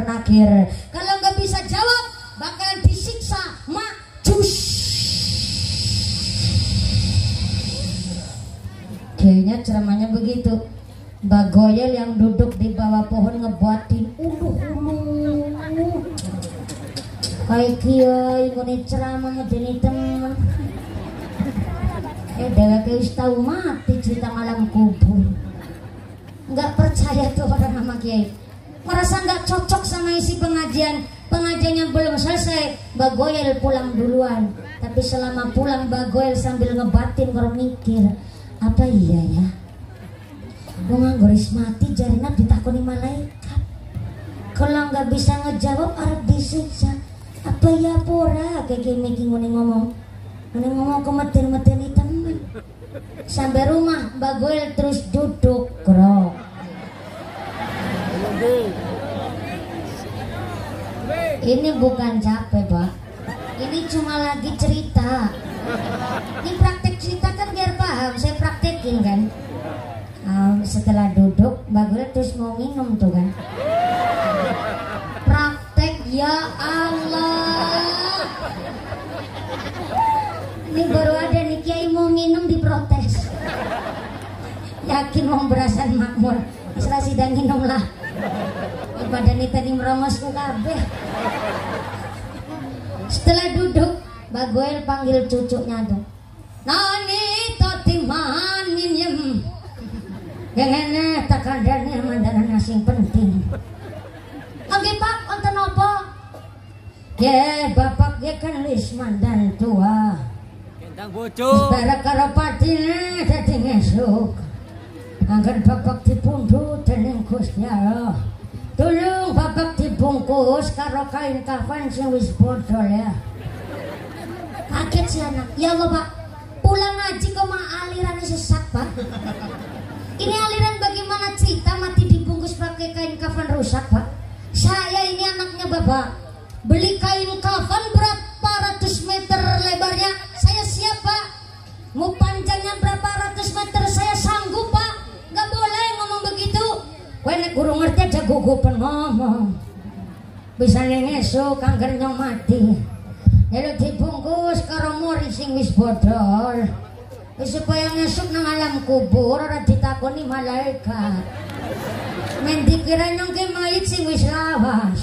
nakir. Kalau nggak bisa jawab bakalan disiksa majus. Kayaknya ceramahnya begitu. Mbak Goyel yang duduk di bawah pohon ngebuatin ulu kayak kiai ngene ceramah ngedeni temen. Dewek wis tau mati cerita alam kubur. Nggak percaya tuh orang nama kiai, merasa nggak cocok sama isi pengajian. Pengajiannya belum selesai, Mbak Goyel pulang duluan. Tapi selama pulang Mbak Goyel sambil ngebatin kalau mikir, apa iya ya? Wong anggoris mati jarina ditakoni malaikat. Kalau nggak bisa ngejawab arep disiksa. Apa ya pora kayak gini ngomong kemetin-metini temen. Sampai rumah Mbak Goyel terus duduk krok. Ini bukan capek Pak, ini cuma lagi cerita. Ini praktek cerita kan biar paham, saya praktekin kan. Setelah duduk Mbak Goyel terus mau minum tuh kan. Praktek ya Allah. Ini baru ada nih kiai mau minum diprotes. Yakin mau berasan makmur, istilah sidang minum lah. Badan ini tadi merongos ke kabeh. Setelah duduk Mbak Goyel panggil cucunya tuh. Nani toti manin gengene takandane mandaran asing penting. Oke Pak, wonten apa? Ya bapak dia kan wis mandan tua. Gendang bojo. Bara karo patine dadi ngesuk. Angger bapak dipundhut dening Gusti Allah. Tulung bapak dibungkus karo kain kafan sing wis bodol ya. Kaget si anak. Ya Allah Pak, pulang ngaji kok mah alirannya sesat Pak. Ini aliran bagaimana cerita mati dibungkus pakai kain kafan rusak Pak. Saya ini anaknya Bapak, beli kain kafan berapa ratus meter lebarnya, saya siap Pak. Mau panjangnya berapa ratus meter saya sanggup Pak. Gak boleh ngomong begitu. Wene guru ngerti aja gugupan ngomong. Bisa ngesuk anggernya mati. Lalu dibungkus karo mori sing wis bodol. Supaya ngesuk nang alam kubur ora ditakoni malaikat. Men dikira nyongke mayit sing wis lawas.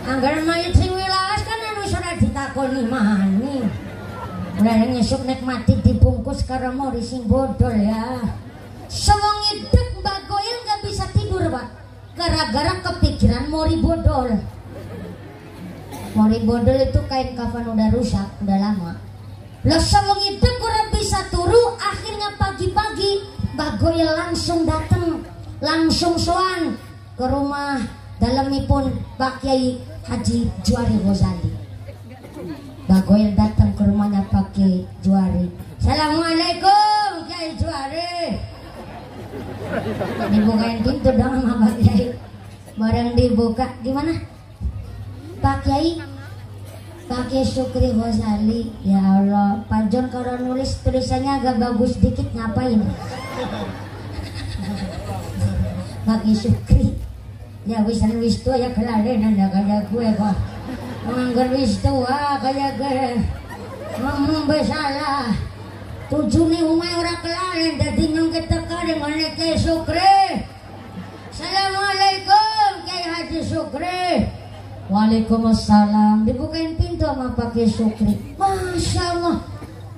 Anggaran mayit sing wis lawas kan wis ora ditakoni mani. Udah ngesuk nek mati dibungkus karo mori sing bodol ya. Sewengi dek Mbak Goyel gak bisa tidur Pak, gara-gara kepikiran mori bodol. Mori bodol itu kain kafan udah rusak, udah lama. Lah sewengi dek kurang bisa turu, akhirnya pagi-pagi Mbak Goyel langsung datang, langsung soan ke rumah dalemipun Pak Kiai Haji Juari Ghazali. Mbak Goyel datang ke rumahnya Pak Kiai Juari. Assalamualaikum Kiai Juari. Dibukain pintu dong sama Pak Kiai. Barang dibuka, gimana? Pak Kiai pakai Syukri Ghazali. Ya Allah, Pak John kalau nulis tulisannya agak bagus dikit ngapain? Pakai Syukri. Ya wisan wis tua ya kelalen anda kayak gue kok. Manggar wis tua kayak gue. Ngomong bersalah. Tujune umay ora kelalen dadi nyong keteka dengan Kiai Syukri. Assalamualaikum Kiai Haji Syukri. Waalaikumsalam. Dibukain pintu sama Pak Kiai Syukri. Masya Allah,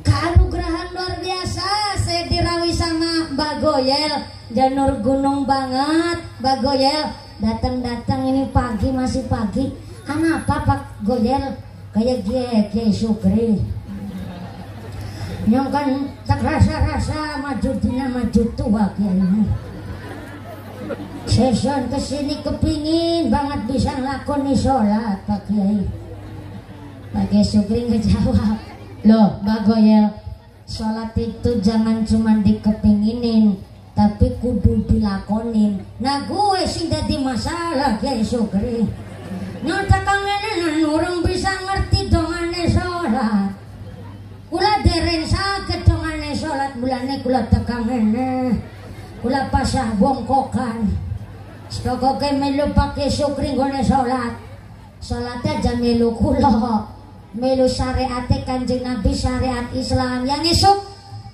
keanugerahan luar biasa. Saya dirawi sama Mbak Goyel. Janur gunung banget Mbak Goyel. Datang-datang ini pagi, masih pagi. Apa Pak Goyel? Kayak Kiai Syukri. Nyong kan tak rasa-rasa maju dina maju tua Kiai. Seson kesini kepingin banget bisa lakoni sholat Pak Kiai. Pak Kiai Syukri ngejawab, loh Mbak Goyel, sholat itu jangan cuma dikepinginin, tapi kudu dilakonin. Nah gue sih jadi masalah Kiai Syukri. Nyata kangenan orang bisa ngerti dongane sholat. Kula dereng sakit dongane sholat bulannya kula tekangene. Kula pasah bongkokan. Pokoknya melu pakai Syukri gone sholat. Sholatnya aja melu kula. Melu syariat Kanjeng Nabi, syariat Islam. Yang esok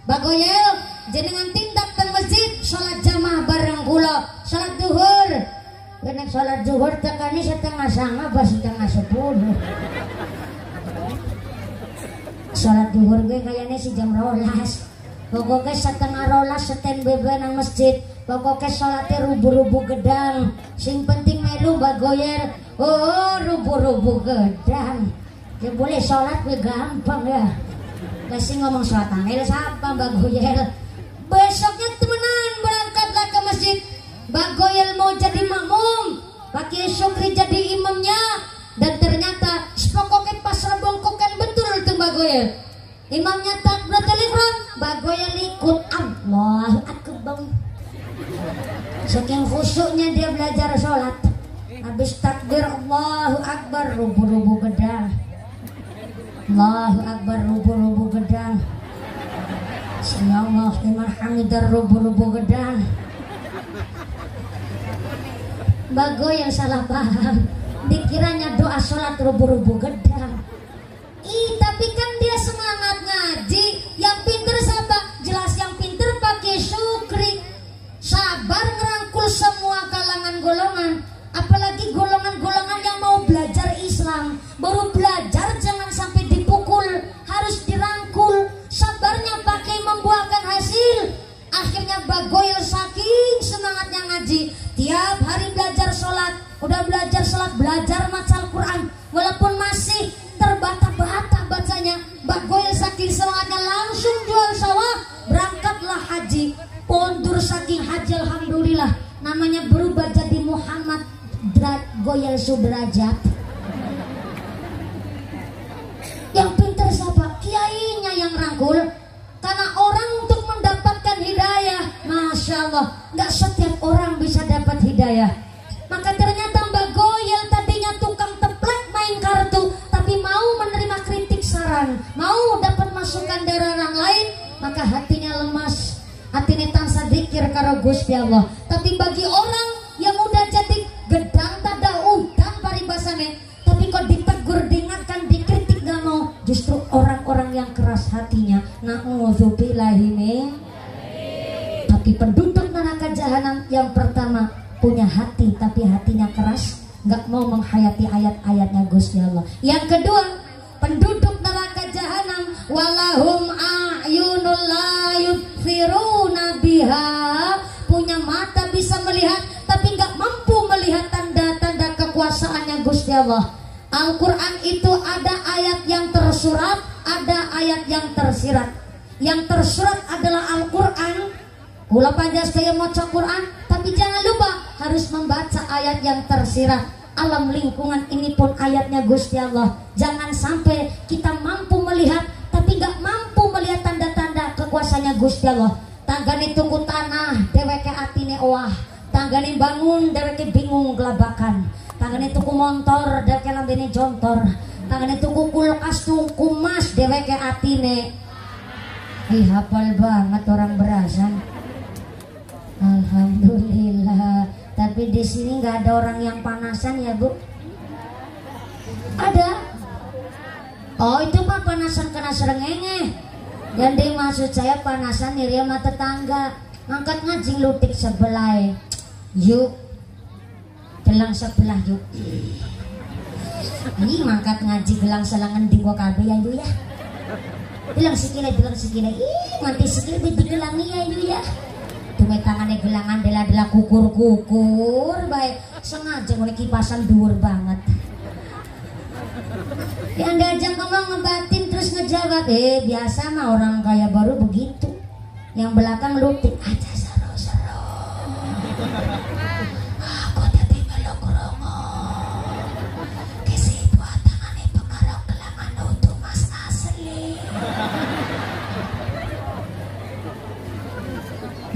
Bagoyel jenengan tindak teng masjid sholat jamaah bareng kula. Sholat duhur. Kena sholat duhur tekani setengah sanga apa setengah 10. Sholat duhur gue kayaknya si jam 12. Pokoknya setengah 12 seten bebe nang masjid. Pokoknya sholatnya rubuh-rubuh gedang. Sing penting melu Bagoyer. Oh rubuh-rubuh gedang. Ya boleh sholat gue gampang ya. Kasih ngomong sholat angel siapa Bagoyer. Besoknya temenan berangkatlah ke masjid. Bagoyer mau jadi makmum. Pak Kiai Syukri jadi imamnya. Dan ternyata pokoknya pas bongkokan betul tuh Bagoyer. Imamnya takbiratul ihram, Bagoyer ikut. Allahu Akbar. Saking khusyuknya dia belajar sholat. Habis takbir Allahu Akbar, rubuh-rubuh gedang. Allahu Akbar, rubuh-rubuh gedang. Sami'allahu liman hamidah, rubuh-rubuh gedang. Bagoyer salah paham. Dikiranya doa sholat rubuh-rubuh gedang. Tapi kan dia semangat ngaji. Yang pinter siapa? Jelas yang pinter pakai Syukri. Sabar ngerangkul semua kalangan golongan. Apalagi golongan-golongan yang mau belajar Islam. Baru belajar jangan sampai dipukul. Harus dirangkul. Sabarnya pakai membuahkan hasil. Akhirnya Bagoyer saking semangatnya ngaji. Tiap hari belajar sholat. Udah belajar sholat, belajar baca Al-Quran. Walaupun masih terbata-bata bacanya, Bagoyer saking semangatnya langsung jual sawah. Berangkatlah haji. Pondur saking haji alhamdulillah. Namanya berubah jadi Muhammad Goyel Sudrajat. Yang pintar siapa? Kiainya yang rangkul. Karena orang untuk mendapatkan hidayah, Masya Allah, gak setiap orang bisa dapat hidayah. Maka ternyata Mbak Goyel tadinya tukang teplek main kartu, tapi mau menerima kritik saran, mau dapat masukan dari orang lain, maka hatinya lemas, hatinya tansah dzikir karo Gusti Allah. Tapi bagi orang yang udah jadi gedang tada udang paribasane, tapi kok ditegur, diingatkan, dikritik gak mau, justru orang-orang yang keras hatinya. Na'udzubillahi min. Tapi penduduk neraka jahanam yang pertama punya hati tapi hatinya keras, nggak mau menghayati ayat-ayatnya Gusti Allah. Yang kedua, penduduk neraka jahanam walahum a'yunul la yubsiruna biha, punya mata bisa melihat tapi nggak mampu melihat tanda-tanda kekuasaannya Gusti Allah. Al-Quran itu ada ayat yang tersurat, ada ayat yang tersirat. Yang tersurat adalah Al-Quran. Kula panjang maca Quran, tapi jangan lupa harus membaca ayat yang tersirat. Alam lingkungan ini pun ayatnya Gusti Allah. Jangan sampai kita mampu melihat tapi gak mampu melihat tanda-tanda kekuasaannya Gusti Allah. Tanggane tunggu tanah, dheweke atine owah. Tanggane bangun, dheweke bingung gelabakan. Tangane tuku motor dheweke lambene jontor. Tangane tuku kulkas tuku mas dheweke atine. Ih hafal banget orang berasan. Alhamdulillah. Tapi di sini nggak ada orang yang panasan ya Bu? Ada. Oh itu mah panasan kena serengenge. Jadi maksud saya panasan iri sama tetangga. Ngangkat ngajing lutik sebelah. Yuk. Gelang sebelah yuk. Ih mangkat ngaji gelang selangan di gua kabeh ya itu ya. Gelang sikile. Ih nganti sikile digelangi ya itu ya. Tume tangane gelangan dela kukur baik. Sengaja ngene kipasan dhuwur banget. Yang diajak ngomong ngebatin terus ngejawab, biasa mah orang kaya baru begitu. Yang belakang lutik aja seru-seru. Aku tadi melok rongo. Kesi buat tangane pengarok gelangan utuh mas asli.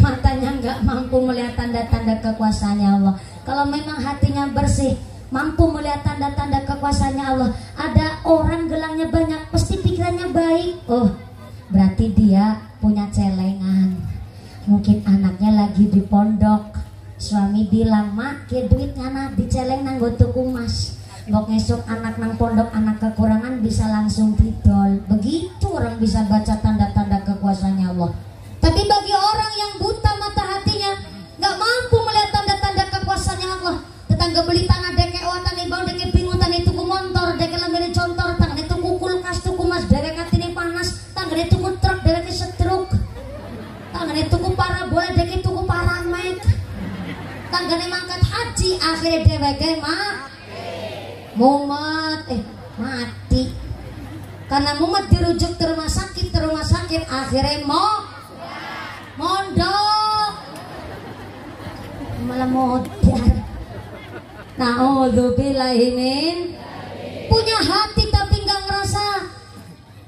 Matanya nggak mampu melihat tanda-tanda kekuasaannya Allah. Kalau memang hatinya bersih, mampu melihat tanda-tanda kekuasaannya Allah. Ada orang gelangnya banyak, pasti pikirannya baik. Oh, berarti dia punya celengan. Mungkin anaknya lagi di pondok. Suami bilang, mak, ke duit ngana di celeng nang go tuku mas. Bok ngesuk anak nang pondok, anak kekurangan bisa langsung didol. Begitu orang bisa baca tanda-tanda kekuasaannya Allah. Tapi bagi orang yang buta mata hatinya, gak mampu melihat tanda-tanda kekuasaannya Allah. Tetangga beli tanah deke tani bau deke bingung tani tuku motor deke lambene contor tangane tuku kulkas tuku mas dewek atine panas tangane tuku truk dewek setruk tangane tuku parabola deke tuku paramek tanggane mangkat haji akhirnya deweke mati karena mumet dirujuk ke rumah sakit akhirnya mondok malah modar. Na'udzubillahimin. Punya hati tapi nggak ngerasa,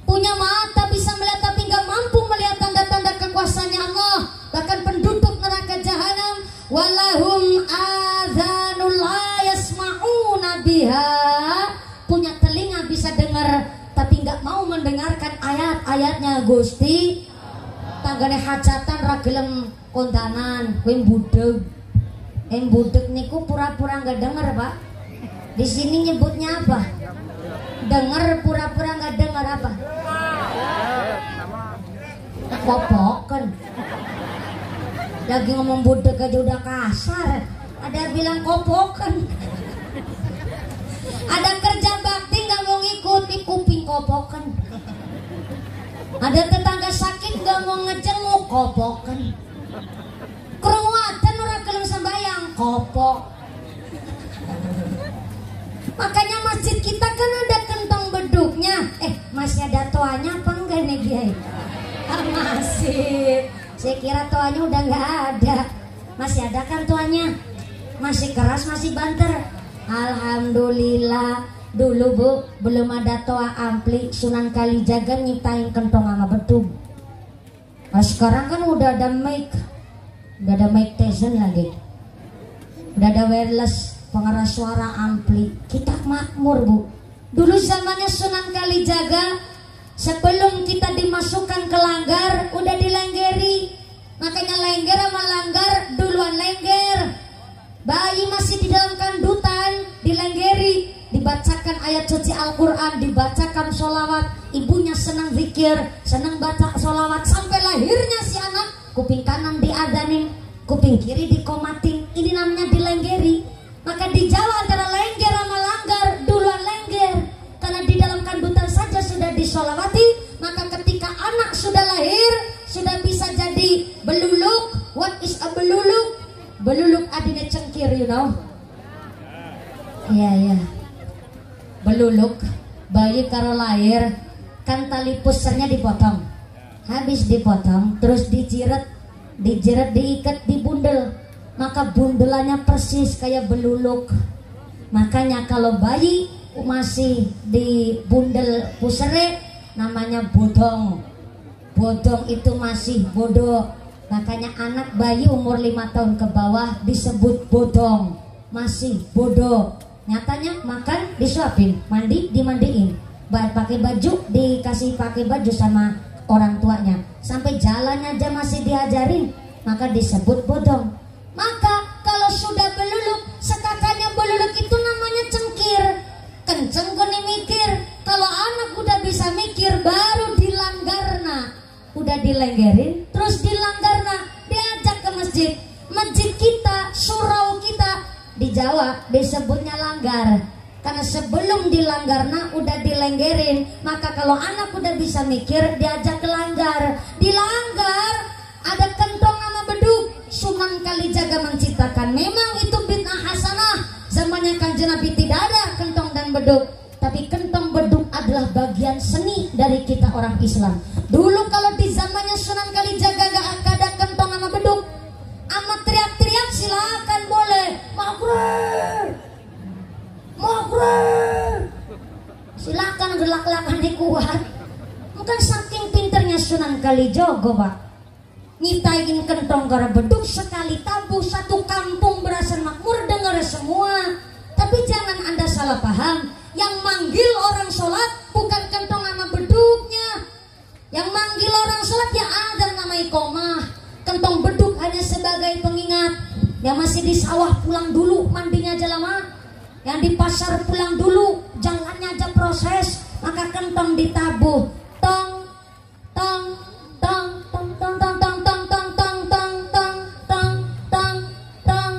punya mata bisa melihat tapi nggak mampu melihat tanda-tanda kekuasaannya Allah. Bahkan penduduk neraka jahanam, walahum adzanul la yasma'una biha. Punya telinga bisa dengar tapi nggak mau mendengarkan ayat-ayatnya Gusti. Tanggane hajatan ragelem kondanan, kowe budeg. Yang budek niku pura-pura nggak dengar Pak. Di sini nyebutnya apa? Dengar pura-pura nggak dengar apa? Kopoken. Lagi ngomong budek aja udah kasar. Ada bilang kopoken. Ada kerja bakti nggak mau ngikuti kuping kopoken. Ada tetangga sakit nggak mau ngejenguk kopoken. Keruatan orang kelem sembayang kopok. Makanya masjid kita kan ada kentong beduknya. Masih ada toanya apa enggak nih Kiai? Masih. Saya kira toanya udah nggak ada. Masih ada kan toanya? Masih keras, masih banter. Alhamdulillah. Dulu Bu, belum ada toa ampli. Sunan Kalijaga nyiptain kentong sama beduk. Nah, sekarang kan udah ada mic. Udah ada mic Tyson lagi. Udah ada wireless pengeras suara ampli. Kita makmur Bu. Dulu zamannya Sunan Kalijaga, sebelum kita dimasukkan ke langgar udah dilenggeri. Makanya lengger sama langgar duluan lengger. Bayi masih di dalam kandutan dilenggeri, dibacakan ayat suci Al-Quran, dibacakan sholawat. Ibunya senang zikir, senang baca sholawat sampai lahirnya si anak. Kuping kanan diadanin, kuping kiri dikomatin. Ini namanya dilenggeri. Maka di Jawa antara lengger sama langgar duluan lengger. Karena di dalam kandutan saja sudah disolawati. Maka ketika anak sudah lahir, sudah bisa jadi beluluk. What is a beluluk? Beluluk adine cengkir, you know. Iya. Beluluk, bayi karo lahir kan tali pusarnya dipotong. Habis dipotong, terus dijiret, diikat di bundel. Maka bundelannya persis kayak beluluk. Makanya kalau bayi masih di bundel pusere namanya bodong. Bodong itu masih bodoh. Makanya anak bayi umur 5 tahun ke bawah disebut bodong, masih bodoh. Nyatanya makan disuapin, mandi dimandiin, pakai baju dikasih pakai baju sama orang tuanya, sampai jalannya aja masih diajarin, maka disebut bodong. Maka kalau sudah beluluk, sekakanya beluluk itu namanya cengkir. Kenceng kene mikir. Kalau anak udah bisa mikir baru dilanggarna. Udah dilenggerin terus dilanggarna, diajak ke masjid. Masjid kita, surau kita di Jawa disebutnya langgar. Karena sebelum dilanggarna udah dilenggerin, maka kalau anak udah bisa mikir diajak ke langgar. Di langgar ada kentong sama beduk. Sunan Kalijaga menciptakan. Memang itu bid'ah hasanah. Zamannya Kanjeng Nabi tidak ada kentong dan beduk. Tapi kentong beduk adalah bagian seni dari kita orang Islam. Dulu kalau di zamannya Sunan Kalijaga gak ada kentong sama beduk, amat teriak-teriak silakan boleh. Makruh, makruh. Silakan gelak-gelakan kuat. Bukan saking pinternya Sunan Kalijogo, Pak. Nyiptain kentong gara beduk sekali tabuh satu kampung berasa makmur, dengar semua. Tapi jangan Anda salah paham. Yang manggil orang sholat bukan kentong sama beduknya. Yang manggil orang sholat ya ada nama iqomah. Kentong beduk hanya sebagai pengingat. Yang masih di sawah pulang dulu, mandinya aja lama. Yang di pasar pulang dulu, jalannya aja proses. Maka kentong ditabuh. Tong, tong, tong, tong, tong, tong, tong, tong, tong, tong, tong, tong, tong, tong, tong,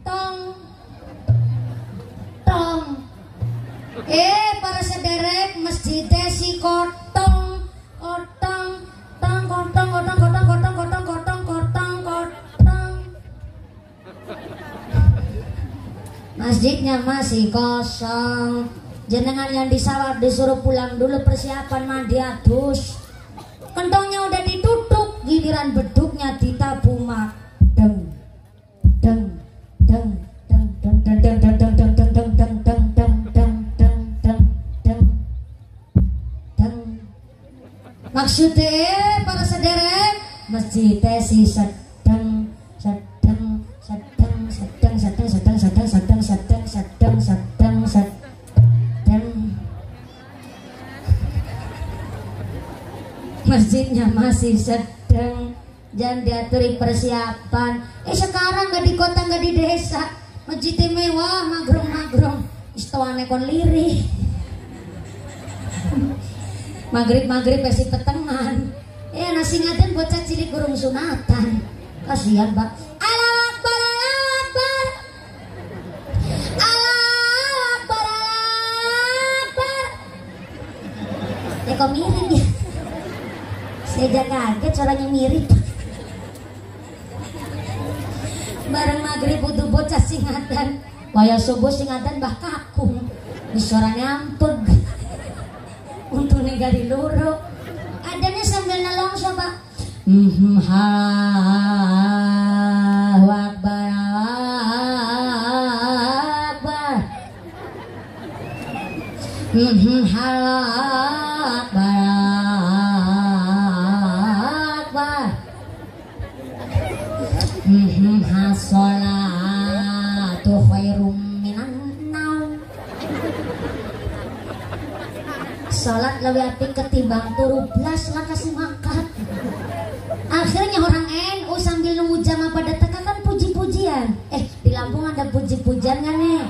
tong, tong. Para sederek masjid si kotong, kotong, tong, kotong, kotong, kotong, kotong, kotong, kotong, kotong, kotong. Masjidnya masih kosong. Jenengan yang di sawah disuruh pulang dulu, persiapan mandi adus. Kentongnya udah ditutup, giliran beduknya ditabuh mak. Deng, deng, deng, deng, deng, deng, deng, deng, deng, deng, deng, deng, deng, deng, deng, deng, deng, deng, deng, deng. Maksudnya para sederek masjidnya si sedeng, sedeng, sedeng, sedeng, sedeng, sedeng, sedeng, sedeng, sedeng, sedeng, sedeng, sedeng. Masjidnya masih sedang, jangan diaturi persiapan. Sekarang gak di kota gak di desa, masjidnya mewah, magrong-magrong, istuane kon lirih. Maghrib-maghrib pasti petengan. Nasi ngaden bocah cilik kurung sunatan. Kasihan Pak. Allahu Akbar, Allahu Akbar, Allahu Akbar, Allahu Akbar. Kok mirip ya? Saya jaga kaget suaranya mirip. Bareng maghrib butuh bocah singatan. Waya subuh singatan bah kakung. Di suaranya ampun. Untungnya gari luru. Adanya sambil nelongso Pak. Allahu Akbar, Allahu Akbar. As-salatu khairum minan naum. Salat lebih apik ketimbang turu blas lah kasih makan. Akhirnya orang NU sambil nunggu jamaah pada teka kan puji-pujian. Di Lampung ada puji-pujian kan nih?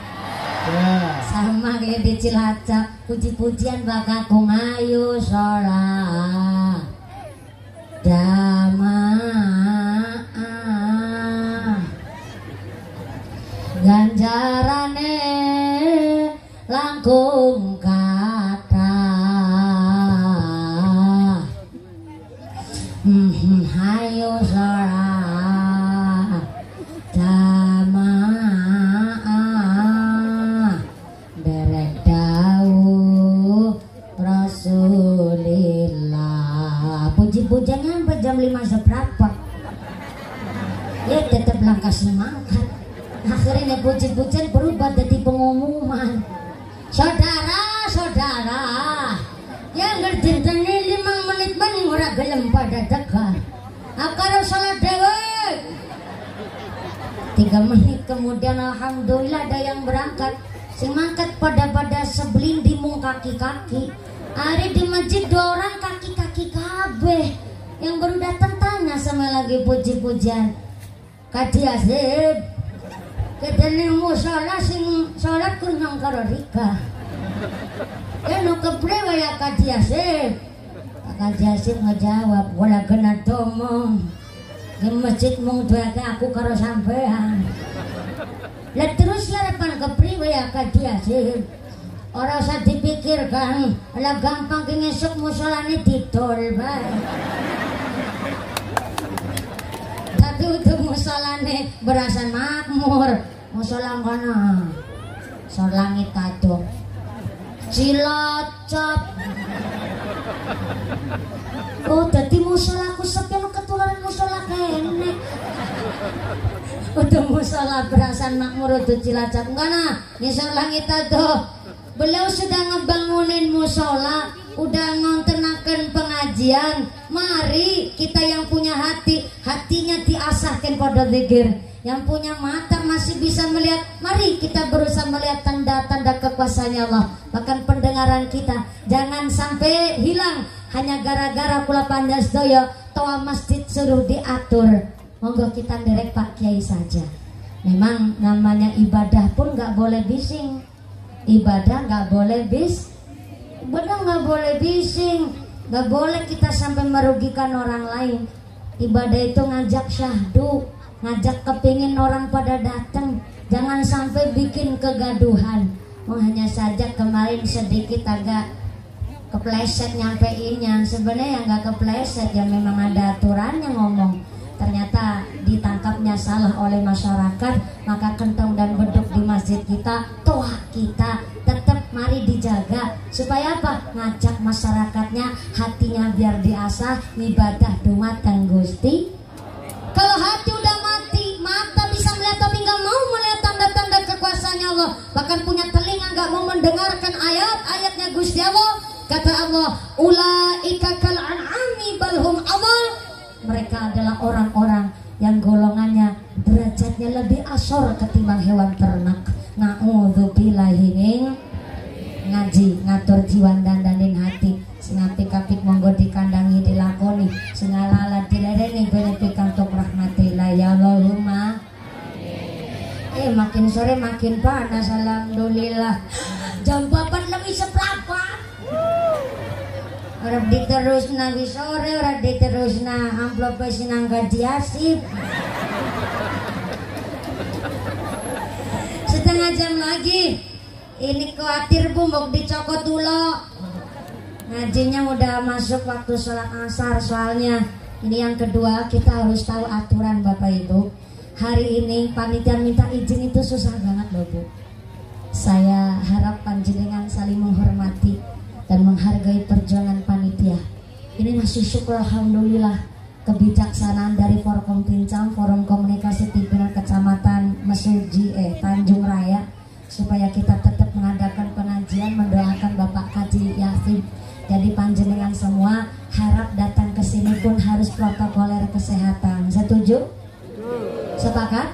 Sama kayak di Cilacap, puji-pujian bakakung ayu sholat jamaah ganjarane langkung kata. Hayo sholat jamaah derek dawuh Rasulillah. Puji-pujiannya sampai jam 5 seberapa ya tetap langkah semangat. Akhirnya puji-pujian berubah jadi pengumuman. Saudara-saudara yang ngerdintanya 5 menit man ora gelem pada dekat. Akar salat dewe 3 menit kemudian alhamdulillah ada yang berangkat. Sing mangkat pada sebelindi mung kaki-kaki. Hari di masjid 2 orang kaki-kaki kabeh. Yang baru datang tanya sama lagi puji-pujian. Kadi Asib. Kedene musala sing salat kunang karo Rika. Eno kepriwe ya Kadi Asib? Kadi Asib ngejawab, "Wala kena domong. Di masjid mung duweke aku karo sampean." Lah terus larepan kepriwe ya Kadi Asib? Ora usah dipikirkan, lah gampang ki ngesuk musolane didol bae. Tapi untuk musolane berasan makmur, musola kono. Sor langit kado. Cilacap. Oh, dadi musolaku sepi lu ketularan musola kene. Udah musola berasan makmur udah Cilacap. Enggak nah, ngisor langit kado. Beliau sudah ngebangunin musola, udah ngontenaken pengajian. Mari kita yang punya hati, hatinya diasahkan pada zikir. Yang punya mata masih bisa melihat, mari kita berusaha melihat tanda-tanda kekuasaannya Allah. Bahkan pendengaran kita jangan sampai hilang hanya gara-gara kula pandas doyo toa masjid suruh diatur. Monggo kita nderek Pak Kiai saja. Memang namanya ibadah pun nggak boleh bising. Ibadah nggak boleh nggak boleh bising, nggak boleh kita sampai merugikan orang lain. Ibadah itu ngajak syahdu, ngajak kepingin orang pada datang, jangan sampai bikin kegaduhan. Hanya saja kemarin sedikit agak kepleset nyampeinnya. Sebenarnya nggak kepleset, ya memang ada aturannya ngomong. Ternyata ditangkapnya salah oleh masyarakat, maka kentong dan beduk di masjid kita, toa kita tetap mari dijaga. Supaya apa? Ngajak masyarakatnya, hatinya biar diasah, ibadah dumateng Gusti. Kalau hati udah mati, mata bisa melihat tapi nggak mau melihat tanda-tanda kekuasaannya Allah, bahkan punya telinga nggak mau mendengarkan ayat-ayatnya Gusti Allah. Kata Allah, ulaika kal an'ami balhum adall. Mereka adalah orang-orang yang golongannya derajatnya lebih asor ketimbang hewan ternak. Na'udzubillahi min ngaji ngatur jiwa dan dandanin hati. Sing apik-apik monggo dikandangi dilakoni, sing ala-ala dilereni benepikan tok rahmatillah ya Allahumma. Makin sore makin panas alhamdulillah. Jam 4 lebih seperempat. Orang diterus nabi sore, orang diterus na amplop sinang gaji asip. Setengah jam lagi. Ini khawatir bu mau dicokot dulu. Ngajinya udah masuk waktu sholat asar soalnya. Ini yang kedua, kita harus tahu aturan Bapak Ibu. Hari ini panitia minta izin itu susah banget loh Bu. Saya harap panjenengan saling menghormati dan menghargai perjuangan panitia. Ini masih syukur alhamdulillah kebijaksanaan dari Forkom Pincang, Forum Komunikasi Pimpinan Kecamatan Mesuji Tanjung Raya, supaya kita tetap mengadakan pengajian mendoakan Bapak Haji Yasin. Jadi panjenengan semua harap datang ke sini pun harus protokoler kesehatan. Setuju? Sepakat?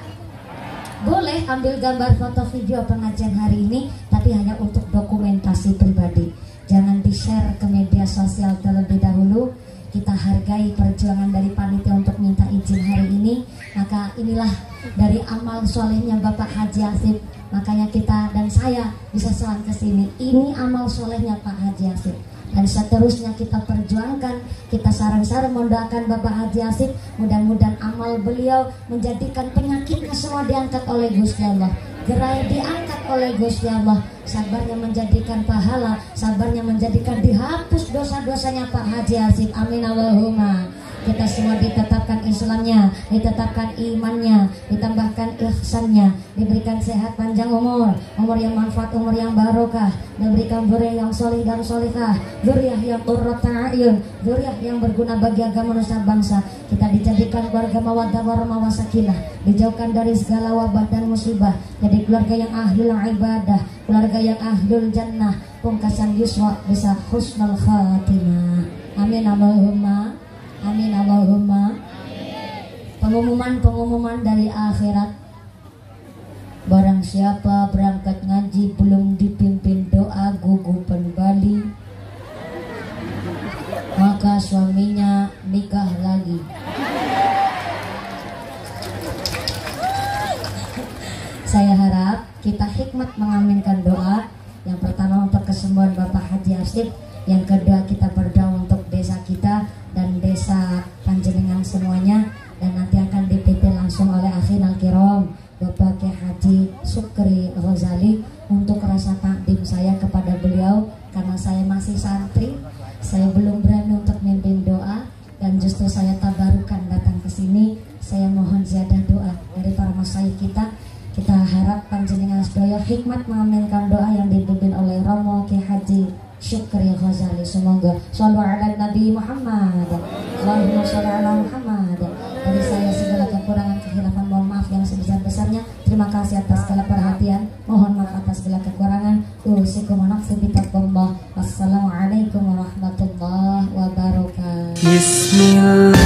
Boleh ambil gambar foto video pengajian hari ini, tapi hanya untuk dokumentasi pribadi. Jangan di-share ke media sosial terlebih dahulu. Kita hargai perjuangan dari panitia untuk minta izin hari ini. Maka inilah dari amal solehnya Bapak Haji Asif. Makanya kita dan saya bisa selang ke sini. Ini amal solehnya Pak Haji Asif. Dan seterusnya kita perjuangkan, kita sarang-sarang mendoakan Bapak Haji Asif. Mudah-mudahan amal beliau menjadikan penyakitnya semua diangkat oleh Gusti Allah, gerai diangkat oleh Gusti Allah, sabarnya menjadikan pahala, sabarnya menjadikan dihapus dosa-dosanya Pak Haji Asif. Amin Allahumma. Kita semua ditetapkan Islamnya, ditetapkan imannya, ditambahkan ihsannya, diberikan sehat panjang umur, umur yang manfaat, umur yang barokah, diberikan zuriat yang soleh dan solehah, zuriat yang qurrata a'yun, zuriat yang berguna bagi agama nusa bangsa. Kita dijadikan keluarga mawaddah warahmah wasakinah, dijauhkan dari segala wabah dan musibah, jadi keluarga yang ahlul ibadah, keluarga yang ahlul jannah, pungkasan yuswa bisa husnul khatimah. Amin Allahumma. Amin Allahumma. Pengumuman dari akhirat. Barang siapa berangkat ngaji belum dipimpin doa gugupan Bali, maka suaminya nikah lagi. Saya harap kita hikmat mengaminkan doa. Yang pertama untuk kesembuhan Bapak Haji Arsyid, yang kedua kita berdoa untuk desa kita dan desa Panjenengan semuanya, dan nanti akan dipimpin langsung oleh Akhin Al-Kiram Bapak Kiai Haji Syukri Ghazali. Untuk rasa takdim saya kepada beliau, karena saya masih santri, saya belum berani untuk mimpin doa, dan justru saya tabarukan datang ke sini. Saya mohon ziyadah doa dari para masyayikh kita. Kita harap panjenengan sedaya hikmat mengaminkan doa yang dipimpin oleh Romo Kiai Haji Syukri Ghazali. Semoga shallu ala Nabi Muhammad, Allahumma shalli ala Muhammad. Dari saya segala kekurangan kehilafan mohon maaf yang sebesar-besarnya. Terima kasih atas segala perhatian. Mohon maaf atas segala kekurangan. Usikum wa nafsi bitaqwallah. Wassalamualaikum warahmatullahi wabarakatuh. Bismillah.